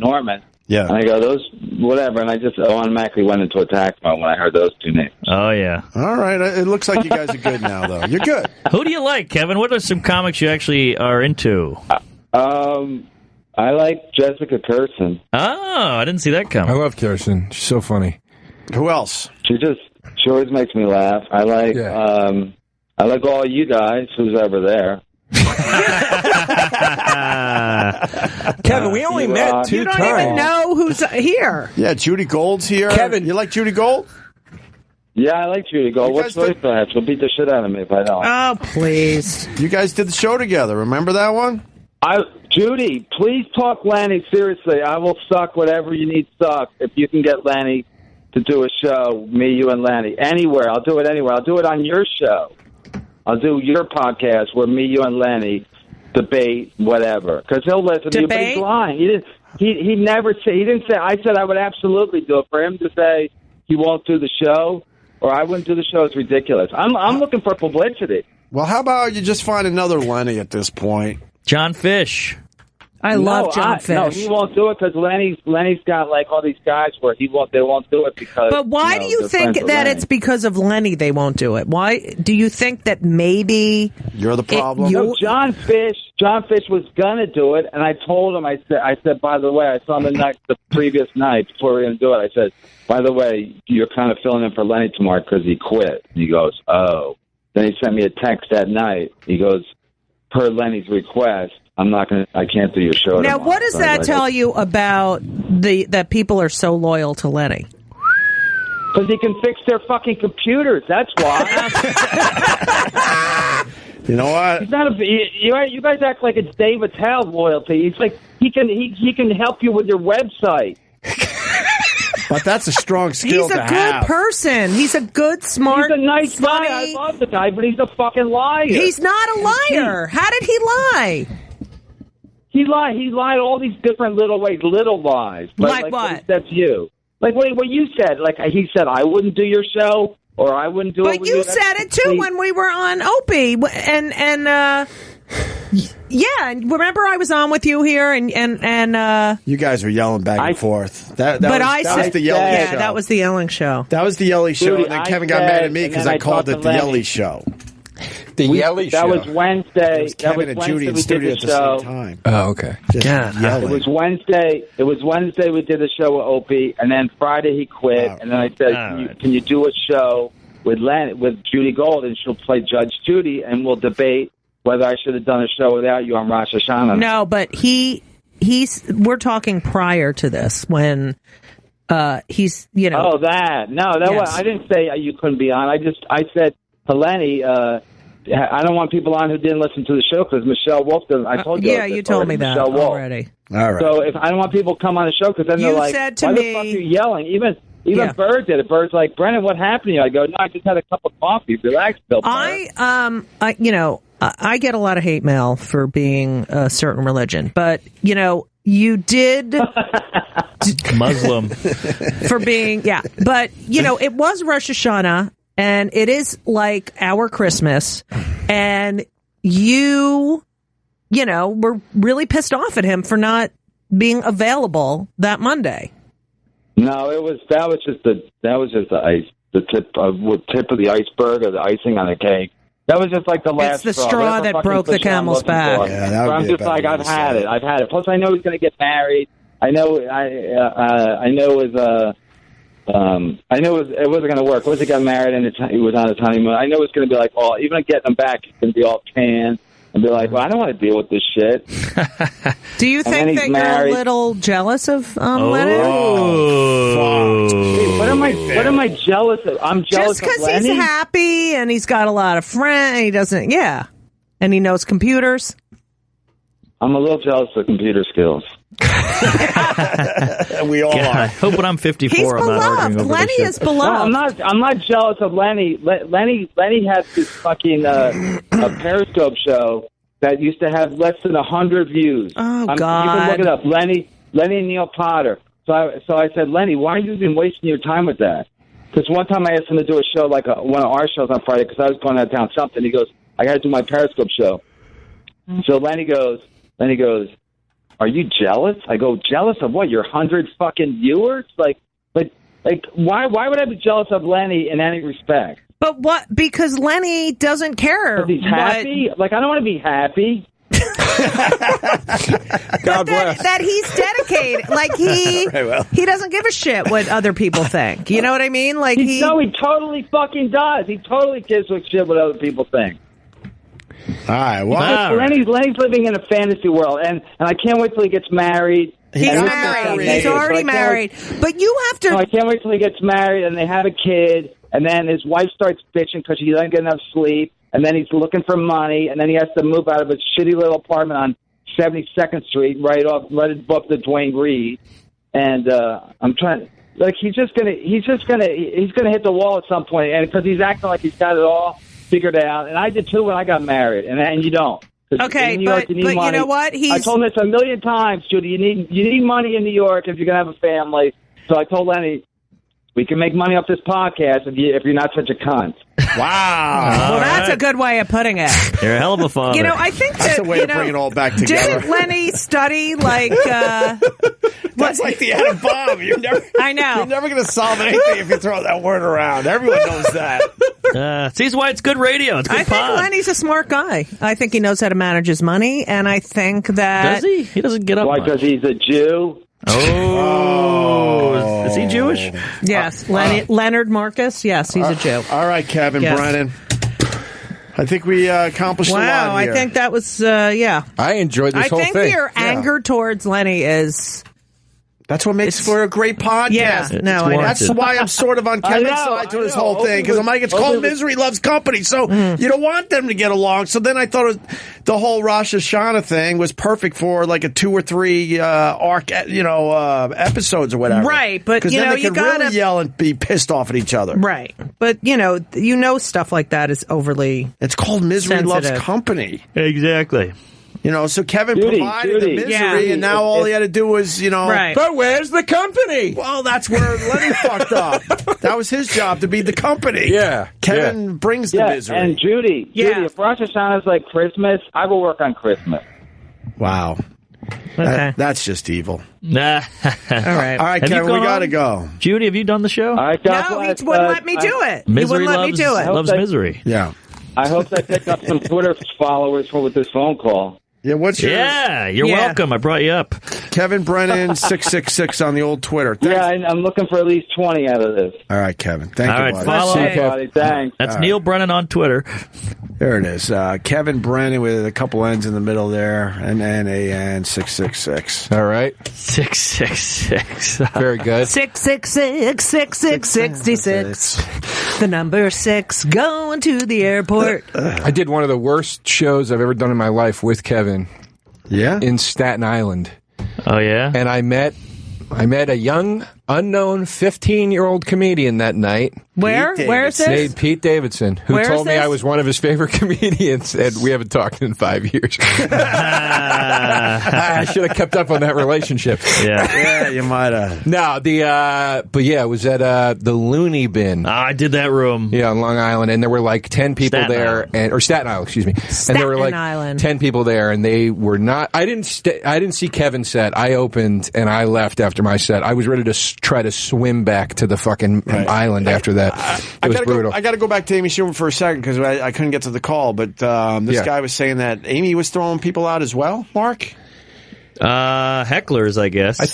Norman. Yeah. And I go, those, whatever. And I just automatically went into attack mode when I heard those two names. Oh, yeah. All right. It looks like you guys are good now, though. You're good. Who do you like, Kevin? What are some comics you actually are into? I like Jessica Kirsten. Oh, I didn't see that coming. I love Kirsten. She's so funny. Who else? She always makes me laugh. I like all you guys, who's ever there. Kevin, we only met 2 times. You don't even know who's here. Yeah, Judy Gold's here. Kevin, you like Judy Gold? Yeah, I like Judy Gold. What's the that? She'll beat the shit out of me if I don't. Oh, please. You guys did the show together. Remember that one? Judy, please talk Lanny seriously. I will suck whatever you need suck if you can get Lanny to do a show, me, you, and Lanny. Anywhere. I'll do it anywhere. I'll do it on your show. I'll do your podcast where me, you, and Lanny debate whatever. Because he'll listen to you, but he's lying. he never said. He didn't say. I said I would absolutely do it. For him to say he won't do the show or I wouldn't do the show is ridiculous. I'm looking for publicity. Well, how about you just find another Lenny at this point? John Fish. I love John Fish. No, he won't do it because Lenny's got like all these guys where they won't do it because. But why do you think that it's because of Lenny they won't do it? Why do you think that maybe you're the problem? No, John Fish was gonna do it, and I told him. I said, by the way, I saw him the previous night before we were gonna do it. I said, by the way, you're kind of filling in for Lenny tomorrow because he quit. And he goes, oh. Then he sent me a text that night. He goes, per Lenny's request, I can't do your show now. Tomorrow. What does that tell you about that people are so loyal to Lenny? Because he can fix their fucking computers. That's why. You know what? He's not you guys act like it's Dave Attell's loyalty. It's like he can help you with your website. But that's a strong skill to have. He's a good person. He's a good, smart, He's a nice funny guy. I love the guy, but he's a fucking liar. He's not a liar. How did he lie? He lied all these different little ways, little lies. Like what? What he said to you. Like what you said. Like he said, I wouldn't do your show, or I wouldn't do it. But you said it too when we were on Opie, and yeah. Remember I was on with you here, and you guys were yelling back and forth. That was the yelling show. That was the yelling show. That was the yelling show, Judy, and then Kevin got mad at me because I called it the yelly show. The Yelly Show. That was Wednesday. It was Kevin and Judy in studio at the same time. Oh, okay. God, it was Wednesday. It was Wednesday we did the show with Opie, and then Friday he quit. And then I said, "Can you do a show with Judy Gold, and she'll play Judge Judy, and we'll debate whether I should have done a show without you on Rosh Hashanah." No, but we're talking prior to this when he's Oh, that was, I didn't say you couldn't be on. I said to Lenny. I don't want people on who didn't listen to the show because Michelle Wolf doesn't. I told you. Yeah, you told me that already. All right. So if I don't want people to come on the show because then they're like, said to "Why me, the fuck are you yelling?" Even Bird did it. Bird's like, "Brennan, what happened to you?" I go, "No, I just had a cup of coffee. Relax, Bill." I get a lot of hate mail for being a certain religion, but you did Muslim for being but it was Rosh Hashanah. And it is like our Christmas, and you were really pissed off at him for not being available that Monday. No, that was just the tip of the iceberg or the icing on the cake. That was just like the last. It's the straw that broke the camel's back. Yeah, I'm just like I've had it. Plus, I know he's going to get married. I know it wasn't going to work. Once he got married and he was on his honeymoon, I know it's going to be like, even getting him back, it's going to be all canned and be like, well, I don't want to deal with this shit. Do you think that you're a little jealous of Lennon? Hey, what am I jealous of? I'm jealous just of Lenny? He's happy and he's got a lot of friends. He doesn't, and he knows computers. I'm a little jealous of computer skills. We all are. I hope when I'm 54, He's I'm not beloved. arguing over Lenny this shit. is beloved. No, I'm not jealous of Lenny. Lenny has this fucking a Periscope show that used to have less than 100 views. Oh, God. You can look it up. Lenny and Neil Potter. So I said, Lenny, why have you been wasting your time with that? Because one time I asked him to do a show like one of our shows on Friday because I was going out of town something. He goes, I got to do my Periscope show. So Lenny goes, are you jealous? I go, jealous of what? Your 100 fucking viewers? Like, why would I be jealous of Lenny in any respect? But what? Because Lenny doesn't care. Because he's happy? Like, I don't want to be happy. God bless. That he's dedicated. Like, he doesn't give a shit what other people think. You know what I mean? Like, No, he totally fucking does. He totally gives a shit what other people think. All right, well, Lenny's living in a fantasy world, and I can't wait till he gets married. He's married. He's already married. But you have to... No, I can't wait till he gets married, and they have a kid, and then his wife starts bitching because she doesn't get enough sleep, and then he's looking for money, and then he has to move out of his shitty little apartment on 72nd Street, right above the Duane Reade, and I'm trying... Like, he's gonna hit the wall at some point, and because he's acting like he's got it all figured out, and I did too when I got married, and you don't. Okay, in New York, but you need money. You know what? I told him this a million times, Judy. You need money in New York if you're going to have a family. So I told Lenny, we can make money off this podcast if you're not such a cunt. Wow. Well, that's a good way of putting it. You're a hell of a father. You know, I think that's that, a way to bring it all back together. Didn't Lenny study, like... That's like the atom bomb. I know. You're never going to solve anything if you throw that word around. Everyone knows that. See why it's good radio. It's good I think Lenny's a smart guy. I think he knows how to manage his money, and I think that... Does he? He doesn't get up Why, because he's a Jew? Oh. Is he Jewish? Yes. Leonard Marcus? Yes, he's a Jew. All right, Kevin Brennan. I think we accomplished a lot here. Wow, I think that was, yeah. I enjoyed this whole thing. I think your anger towards Lenny is... That's what makes for a great podcast. Yeah, that's why I'm sort of on Kevin's side to this whole thing, because I'm like, it's called Misery Loves Company, so you don't want them to get along. So then I thought the whole Rosh Hashanah thing was perfect for like a 2 or 3 arc, episodes or whatever. Right, but then they could really yell and be pissed off at each other. Right, but stuff like that is overly. It's called Misery sensitive. Loves Company. Exactly. So Kevin provided the misery, and now all he had to do was, Right. But where's the company? Well, that's where Lenny fucked up. That was his job, to be the company. Yeah. Kevin brings the misery. And Judy, if Rosh Hashanah is like Christmas, I will work on Christmas. Wow. Okay. That's just evil. Nah. All right. All right, Kevin, we got to go. Judy, have you done the show? No, he wouldn't let me do it. He wouldn't let me do it. Loves misery. Yeah. I hope I pick up some Twitter followers with this phone call. Yeah, what's your... Yeah, you're welcome. I brought you up. Kevin Brennan 666 on the old Twitter. Thanks. Yeah, I'm looking for at least 20 out of this. All right, Kevin. Thank you, buddy. Follow everybody. Thanks. That's Neil Brennan on Twitter. There it is. Kevin Brennan with a couple N's in the middle there, and NAN 666. All right. 666. Very good. 666 6666. The number 6 going to the airport. I did one of the worst shows I've ever done in my life with Kevin. Yeah? In Staten Island. Oh, yeah? And I met a young, unknown 15-year-old comedian that night. Where is this? Named Pete Davidson, who told me I was one of his favorite comedians, and we haven't talked in 5 years. I should have kept up on that relationship. Yeah, you might have. No, it was at the Looney Bin. I did that room. Yeah, on Long Island, and there were like 10 people there, or Staten Island, excuse me. And there were like 10 people there, and they were not. I didn't see Kevin's set. I opened and I left after my set. I was ready to try to swim back to the fucking island after that. It was brutal. I got to go back to Amy Schumer for a second because I couldn't get to the call. But this guy was saying that Amy was throwing people out as well. Mark, hecklers, I guess. I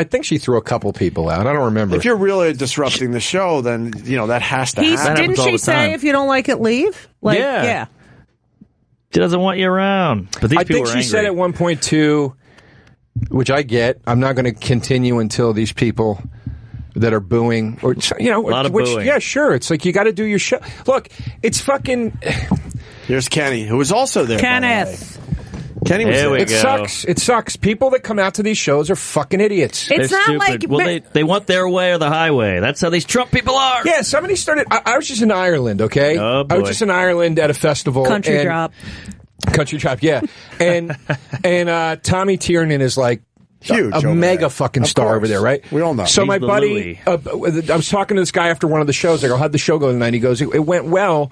think she threw a couple people out. I don't remember. If you're really disrupting the show, then that has to happen. Didn't she say if you don't like it, leave? Yeah. She doesn't want you around. But these people think were she angry. said at one point too, which I get. I'm not going to continue until these people that are booing, or a lot of booing. Yeah, sure. It's like you got to do your show. Look, it's fucking. Here's Kenny, who was also there. Kenneth. Kenny was there. It sucks. It sucks. People that come out to these shows are fucking idiots. It's They're not stupid. like Well, they want their way or the highway. That's how these Trump people are. Yeah, somebody started. I was just in Ireland. Okay, Oh, boy. I was just in Ireland at a festival. Country Drop, yeah, and Tommy Tiernan is like. Huge, a mega fucking star over there, right? We all know. So He's my the buddy, I was talking to this guy after one of the shows. I go, how'd the show go tonight? He goes, it went well.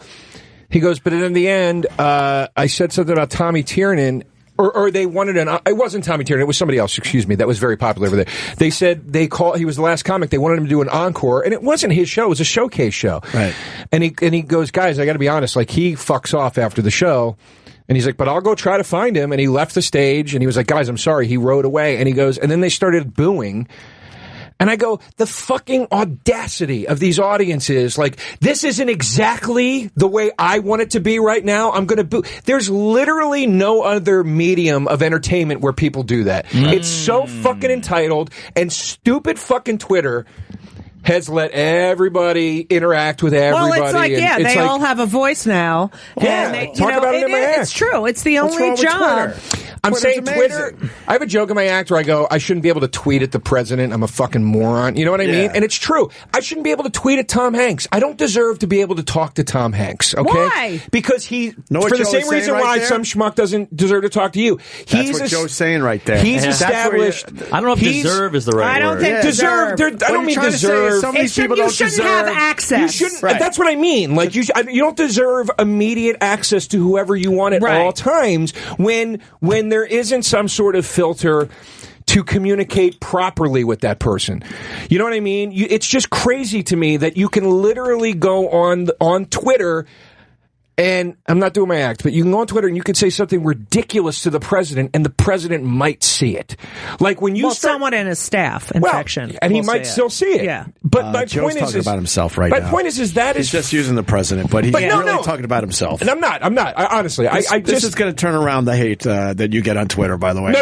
He goes, but in the end, I said something about Tommy Tiernan, or they wanted it wasn't Tommy Tiernan, it was somebody else, excuse me, that was very popular over there. They said he was the last comic, they wanted him to do an encore, and it wasn't his show, it was a showcase show. Right. And he goes, guys, I gotta be honest, like he fucks off after the show. And he's like, but I'll go try to find him. And he left the stage and he was like, guys, I'm sorry. He rode away. And he goes, and then they started booing. And I go, the fucking audacity of these audiences. Like, this isn't exactly the way I want it to be right now. I'm going to boo. There's literally no other medium of entertainment where people do that. It's so fucking entitled, and stupid fucking Twitter has let everybody interact with everybody. Well, it's like, they all have a voice now. Yeah, and talk about it in my ass. It's true. It's the What's only wrong with job. Twitter? I'm saying Twitter. I have a joke in my act where I go, I shouldn't be able to tweet at the president. I'm a fucking moron. You know what I mean? And it's true. I shouldn't be able to tweet at Tom Hanks. I don't deserve to be able to talk to Tom Hanks. Okay? Why? Because for the same reason why some schmuck doesn't deserve to talk to you. That's what Joe's saying right there. He's established. I don't know if deserve is the right word. I don't think deserve. I don't mean deserve. Some of these people don't deserve. You shouldn't have access. You shouldn't. Right. That's what I mean. Like you don't deserve immediate access to whoever you want at all times. When there isn't some sort of filter to communicate properly with that person. You know what I mean? It's just crazy to me that you can literally go on Twitter. And I'm not doing my act, but you can go on Twitter and you can say something ridiculous to the president, and the president might see it. Like when you someone in his staff infection, and he might still see it. Yeah, but my Joe's point talking about himself right now. My point is he's just using the president, but he's really talking about himself. And I'm not. Honestly, this is going to turn around the hate that you get on Twitter. By the way, no.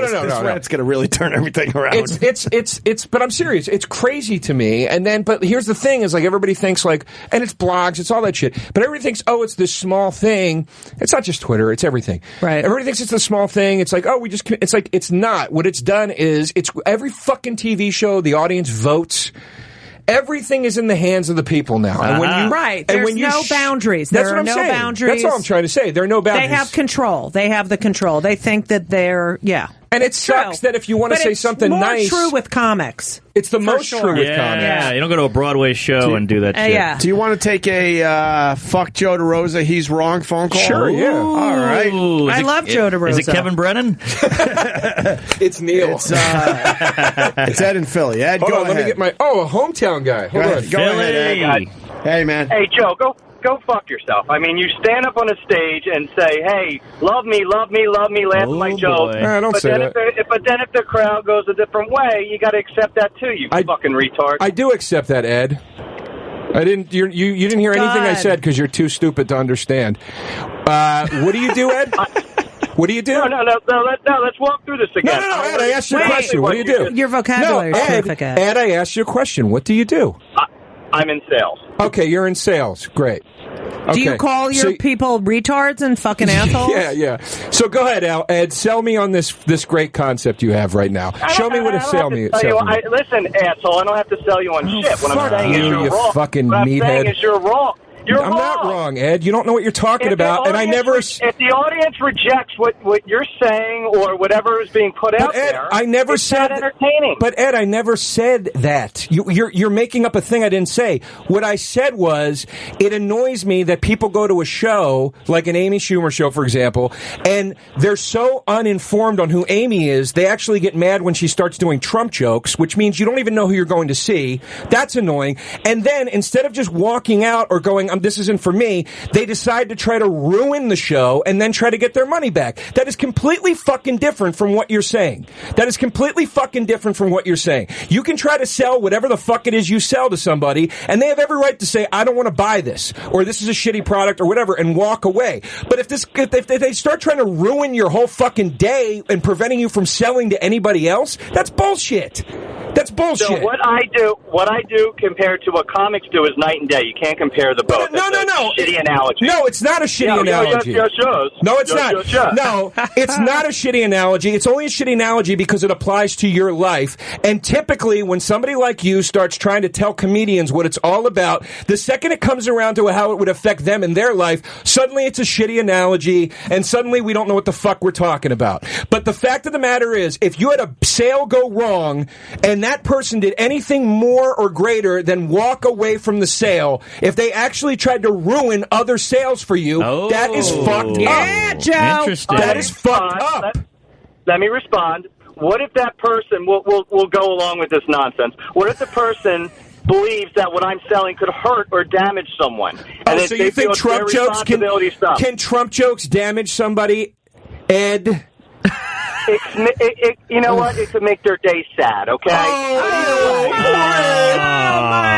It's going to really turn everything around. It's. But I'm serious. It's crazy to me. And then, but here's the thing: is like everybody thinks like, and it's blogs, it's all that shit. But everybody thinks, oh, it's this small thing. It's not just Twitter, it's everything. Right. Everybody thinks it's a small thing. It's like, oh, it's like, it's not. What it's done is, it's every fucking TV show, the audience votes. Everything is in the hands of the people now. And when there's no boundaries. There are no boundaries. That's all I'm trying to say. There are no boundaries. They have control. They have the control. They think that they're, And it sucks that if you want to say something nice... It's more true with comics. It's the most true with comics. Yeah, you don't go to a Broadway show and do that shit. Yeah. Do you want to take a fuck Joe Derosa, he's wrong phone call? Sure, yeah. All right. I love Joe Derosa. Is it Kevin Brennan? It's Neil. It's Ed in Philly. Ed, Hold go on, ahead. let me get my... a hometown guy. Hold on. Go ahead, Ed. Hey, man. Hey, Joe, go fuck yourself. I mean, you stand up on a stage and say, hey, love me, laugh at my joke. Don't say that. But then if the crowd goes a different way, you got to accept that too, you fucking retard. I do accept that, Ed. I didn't. You didn't hear anything I said because you're too stupid to understand. What do you do, Ed? What do you do? No, let's walk through this again. No, Ed, I asked you a question. What do you do? Your vocabulary is terrific, Ed. Ed, I asked you a question. What do you do? I'm in sales. Okay, you're in sales. Great. Okay. Do you call your people retards and fucking assholes? Yeah. So go ahead, Ed. Sell me on this great concept you have right now. Show me what a sell me. Listen, asshole, I don't have to sell you on shit. What I'm saying is you're wrong. Fucking what I'm meathead. saying is you're wrong. I'm not wrong, Ed. You don't know what you're talking about, and I never. If the audience rejects what you're saying or whatever is being put out Ed, there, I never said not entertaining. But Ed, I never said that. You're making up a thing I didn't say. What I said was, it annoys me that people go to a show like an Amy Schumer show, for example, and they're so uninformed on who Amy is. They actually get mad when she starts doing Trump jokes, which means you don't even know who you're going to see. That's annoying. And then instead of just walking out or going, this isn't for me, they decide to try to ruin the show and then try to get their money back. That is completely fucking different from what you're saying. You can try to sell whatever the fuck it is you sell to somebody, and they have every right to say, I don't want to buy this, or this is a shitty product, or whatever, and walk away. But if they start trying to ruin your whole fucking day and preventing you from selling to anybody else, that's bullshit. So what I do compared to what comics do is night and day. You can't compare the both. No. Shitty analogy. No, it's not a shitty analogy. Your shows. No, it's not. No, it's not a shitty analogy. It's only a shitty analogy because it applies to your life. And typically, when somebody like you starts trying to tell comedians what it's all about, the second it comes around to how it would affect them in their life, suddenly it's a shitty analogy, and suddenly we don't know what the fuck we're talking about. But the fact of the matter is, if you had a sale go wrong, and that person did anything more or greater than walk away from the sale, if they actually tried to ruin other sales for you, that is fucked up. Yeah, Joe. Interesting. That is fucked up. Let me respond. What if that person, we'll go along with this nonsense, what if the person believes that what I'm selling could hurt or damage someone? And so you think Trump jokes can Trump jokes damage somebody, Ed? You know what? It could make their day sad, okay? Oh my God.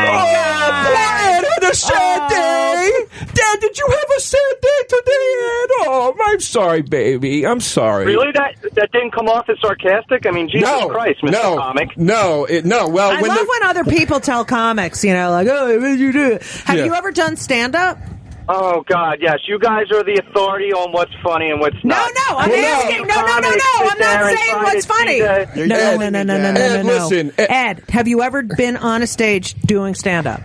Ed had a sad day. Dad, did you have a sad day today, Ed? Oh, I'm sorry, baby. I'm sorry. Really? That didn't come off as sarcastic? I mean, Jesus Christ, Mr. Comic. No. Well, I love when other people tell comics, like, oh, what did you do? Have you ever done stand-up? Oh, God, yes. You guys are the authority on what's funny and what's not. No, I'm asking. No. I'm not saying what's funny. No. Listen, Ed, have you ever been on a stage doing stand-up?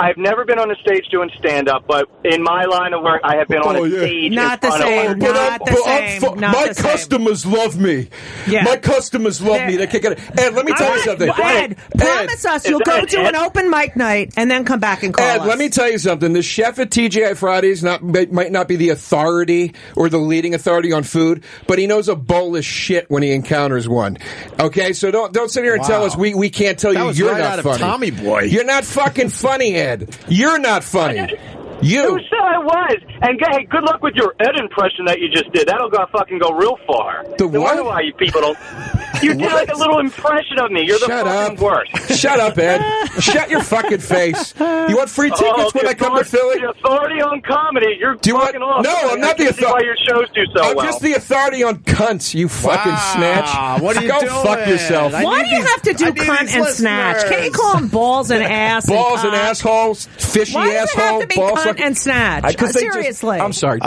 I've never been on a stage doing stand-up, but in my line of work, I have been on a stage. Not the same. My customers love me. Yeah. My customers love me. They can't get it. Ed, let me tell you something. Ed, promise us you'll go to an open mic night and then come back and call us. Ed, let me tell you something. The chef at TGI Fridays might not be the authority or the leading authority on food, but he knows a bowl of shit when he encounters one. Okay, so don't sit here and tell us we can't tell you you're not funny. Tommy Boy. You're not fucking funny, Ed. You're not funny. Who said I was? And hey, good luck with your Ed impression that you just did. That'll fucking go real far. The what? No wonder why you people don't. You did like a little impression of me. You're the fucking worst. Shut up, Ed. Shut your fucking face. You want free tickets when I come to Philly? The authority on comedy. You're fucking awesome. No, I'm not the authority. Why your shows do so well. I'm just the authority on cunts, you fucking snatch. What are you Go doing? fuck yourself. Why do you have to do cunt and snatch? Can't you call them balls and ass? Balls and assholes, fishy Why does asshole. it have to be cunt and snatch? Seriously. I'm sorry,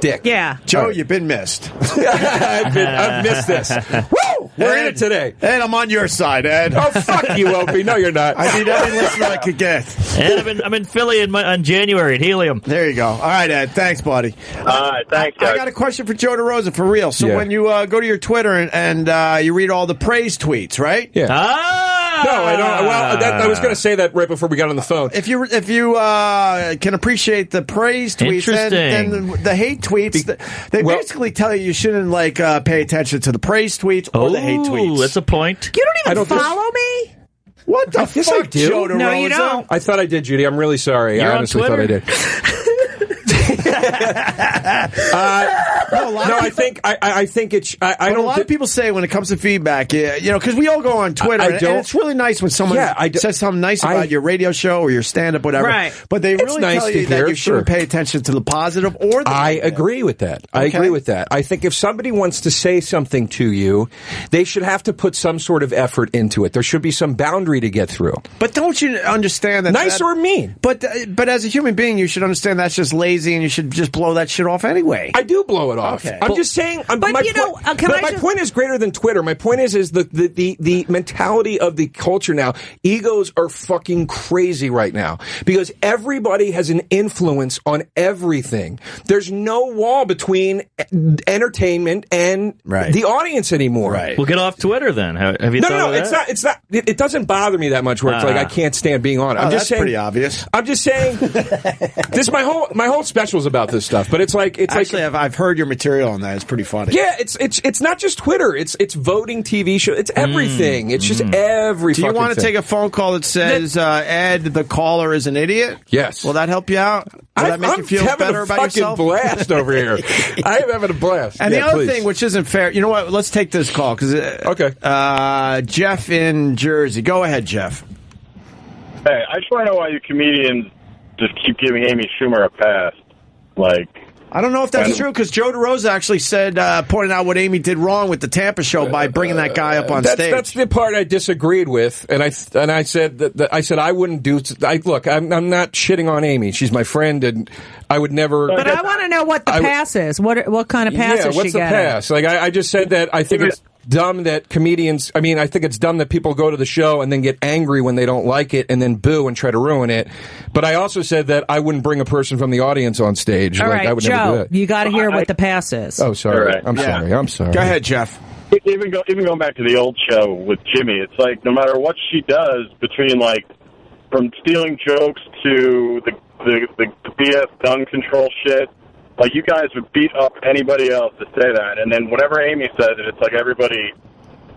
Dick. Yeah. Joe, you've been missed. I've missed this. Woo! We're in it today. Ed, I'm on your side, Ed. Oh, fuck you, Opie. No, you're not. I need every listener I could get. Ed, I'm in Philly on January at Helium. There you go. All right, Ed. Thanks, buddy. All right, thanks, guys. I got a question for Joe Derosa, for real. So when you go to your Twitter and you read all the praise tweets, right? Yeah. No, I don't. Well, I was going to say that right before we got on the phone. If you can appreciate the praise tweets, then the hate tweets, they basically tell you shouldn't pay attention to the praise tweets or the hate tweets. That's a point. You don't even follow me? What the fuck, I do. Joe Derosa? No, you don't. I thought I did, Judy. I'm really sorry. You're I honestly on thought I Twitter? did. I think it's. I don't. A lot of people say when it comes to feedback, because we all go on Twitter, and it's really nice when someone says something nice about your radio show or your stand-up, whatever. Right. But they really tell you that you shouldn't pay attention to the positive or the I negative. agree with that. I agree with that. I think if somebody wants to say something to you, they should have to put some sort of effort into it. There should be some boundary to get through. But don't you understand that? Nice or mean? But as a human being, you should understand that's just lazy, and you should just blow that shit off anyway. I do blow it off. Okay. I'm just saying. My point is greater than Twitter. My point is the mentality of the culture now. Egos are fucking crazy right now because everybody has an influence on everything. There's no wall between entertainment and the audience anymore. Right. We'll get off Twitter then. Have you thought of that? It's not. It doesn't bother me that much where it's like I can't stand being on it. I'm just saying. Pretty obvious. I'm just saying. This my whole special's about this stuff, but it's like I've heard your material on that. It's pretty funny. Yeah, it's not just Twitter. It's voting TV show. It's everything. It's just every. Do you want to take a phone call that says Ed, the caller is an idiot? Yes. Will that help you out? Will that make you feel better about yourself? I'm having a fucking blast over here. I am having a blast. And the other thing, which isn't fair, you know what? Let's take this call because Jeff in Jersey. Go ahead, Jeff. Hey, I just want to know why you comedians just keep giving Amy Schumer a pass. I don't know if that's true because Joe Derosa actually said, pointed out what Amy did wrong with the Tampa show by bringing that guy up on stage. That's the part I disagreed with, and I said that I wouldn't do. Look, I'm not shitting on Amy. She's my friend, and I would never. But I want to know what the pass is. What kind of pass is she getting? What's the pass? I just said that I think it's dumb that comedians. I mean, I think it's dumb that people go to the show and then get angry when they don't like it and then boo and try to ruin it. But I also said that I wouldn't bring a person from the audience on stage. All right, I would Joe, never do that. you got to hear what the pass is. Oh, sorry. Right. I'm sorry. Go ahead, Jeff. Even going back to the old show with Jimmy, it's like no matter what she does, between from stealing jokes to the BS gun control shit. You guys would beat up anybody else to say that. And then whenever Amy says it, it's like everybody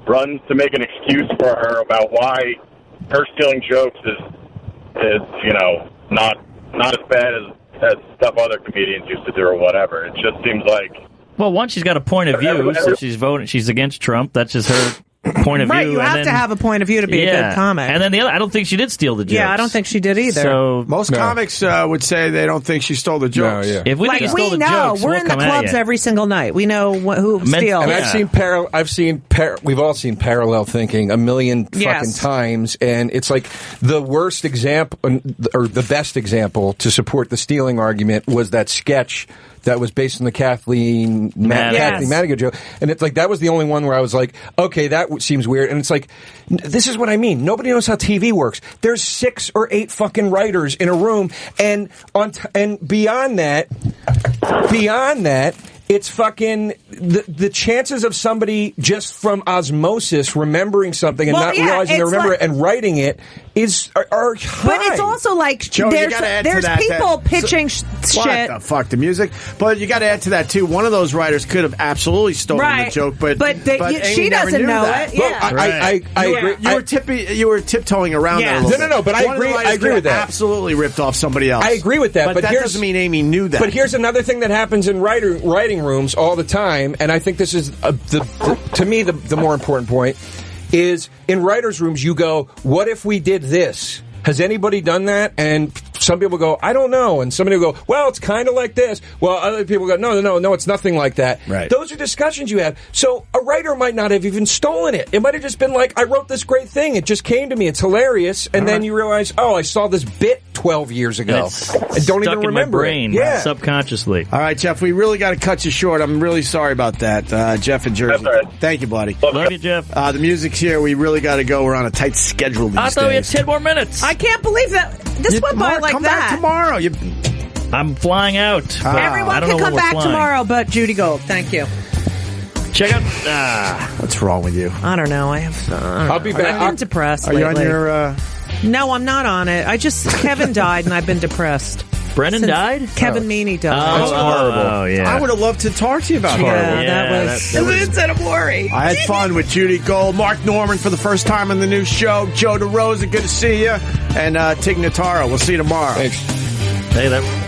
runs to make an excuse for her about why her stealing jokes is not as bad as stuff other comedians used to do or whatever. It just seems like... Well, one, she's got a point of view, so she's against Trump. That's just her point of view. Right, you have to have a point of view to be a good comic. And then the other, I don't think she did steal the jokes. Yeah, I don't think she did either. So most comics would say they don't think she stole the jokes. If we think you stole the jokes, we're in the clubs every single night. We know who steals. And we've all seen parallel thinking a million fucking times, and it's like the worst example or the best example to support the stealing argument was that sketch that was based on the Kathleen Madigan joke. And it's like, that was the only one where I was like, okay, that seems weird. And it's like, this is what I mean. Nobody knows how TV works. There's 6 or 8 fucking writers in a room. And beyond that, it's fucking the chances of somebody just from osmosis remembering something and not realizing they remember it and writing it are high. But it's also like Joe, there's people pitching shit. What the fuck, the music? But you got to add to that too. One of those writers could have absolutely stolen the joke, but she doesn't know it. Yeah, I agree. You were tiptoeing around that a little bit. But I agree with that. Absolutely ripped off somebody else. I agree with that, but that doesn't mean Amy knew that. But here's another thing that happens in writing rooms all the time, and I think this is to me the more important point is in writers' rooms. You go, what if we did this? Has anybody done that? And some people go, I don't know. And somebody will go, well, it's kind of like this. Well, other people go, no, it's nothing like that. Right. Those are discussions you have. So a writer might not have even stolen it. It might have just been like, I wrote this great thing. It just came to me. It's hilarious. And then you realize, I saw this bit 12 years ago. And don't even remember in my brain, subconsciously. All right, Jeff, we really got to cut you short. I'm really sorry about that. Jeff in Jersey. That's all right. Thank you, buddy. Love you, Jeff. The music's here. We really got to go. We're on a tight schedule these days. I thought we had 10 more minutes. I can't believe that. This went by like come that. Back tomorrow. I'm flying out. Everyone can come back tomorrow, but Judy Gold. Thank you. Check out. What's wrong with you? I don't know. I'll be back. I've been depressed. Are lately. you on your? No, I'm not on it. Kevin died, and I've been depressed. Brennan died? Kevin Meaney died. That's horrible. Oh, yeah. I would have loved to talk to you about it. That was instead of worry. I had fun with Judy Gold, Mark Norman for the first time on the new show, Joe Derosa, good to see you, and Tig Notaro. We'll see you tomorrow. Thanks. Hey, that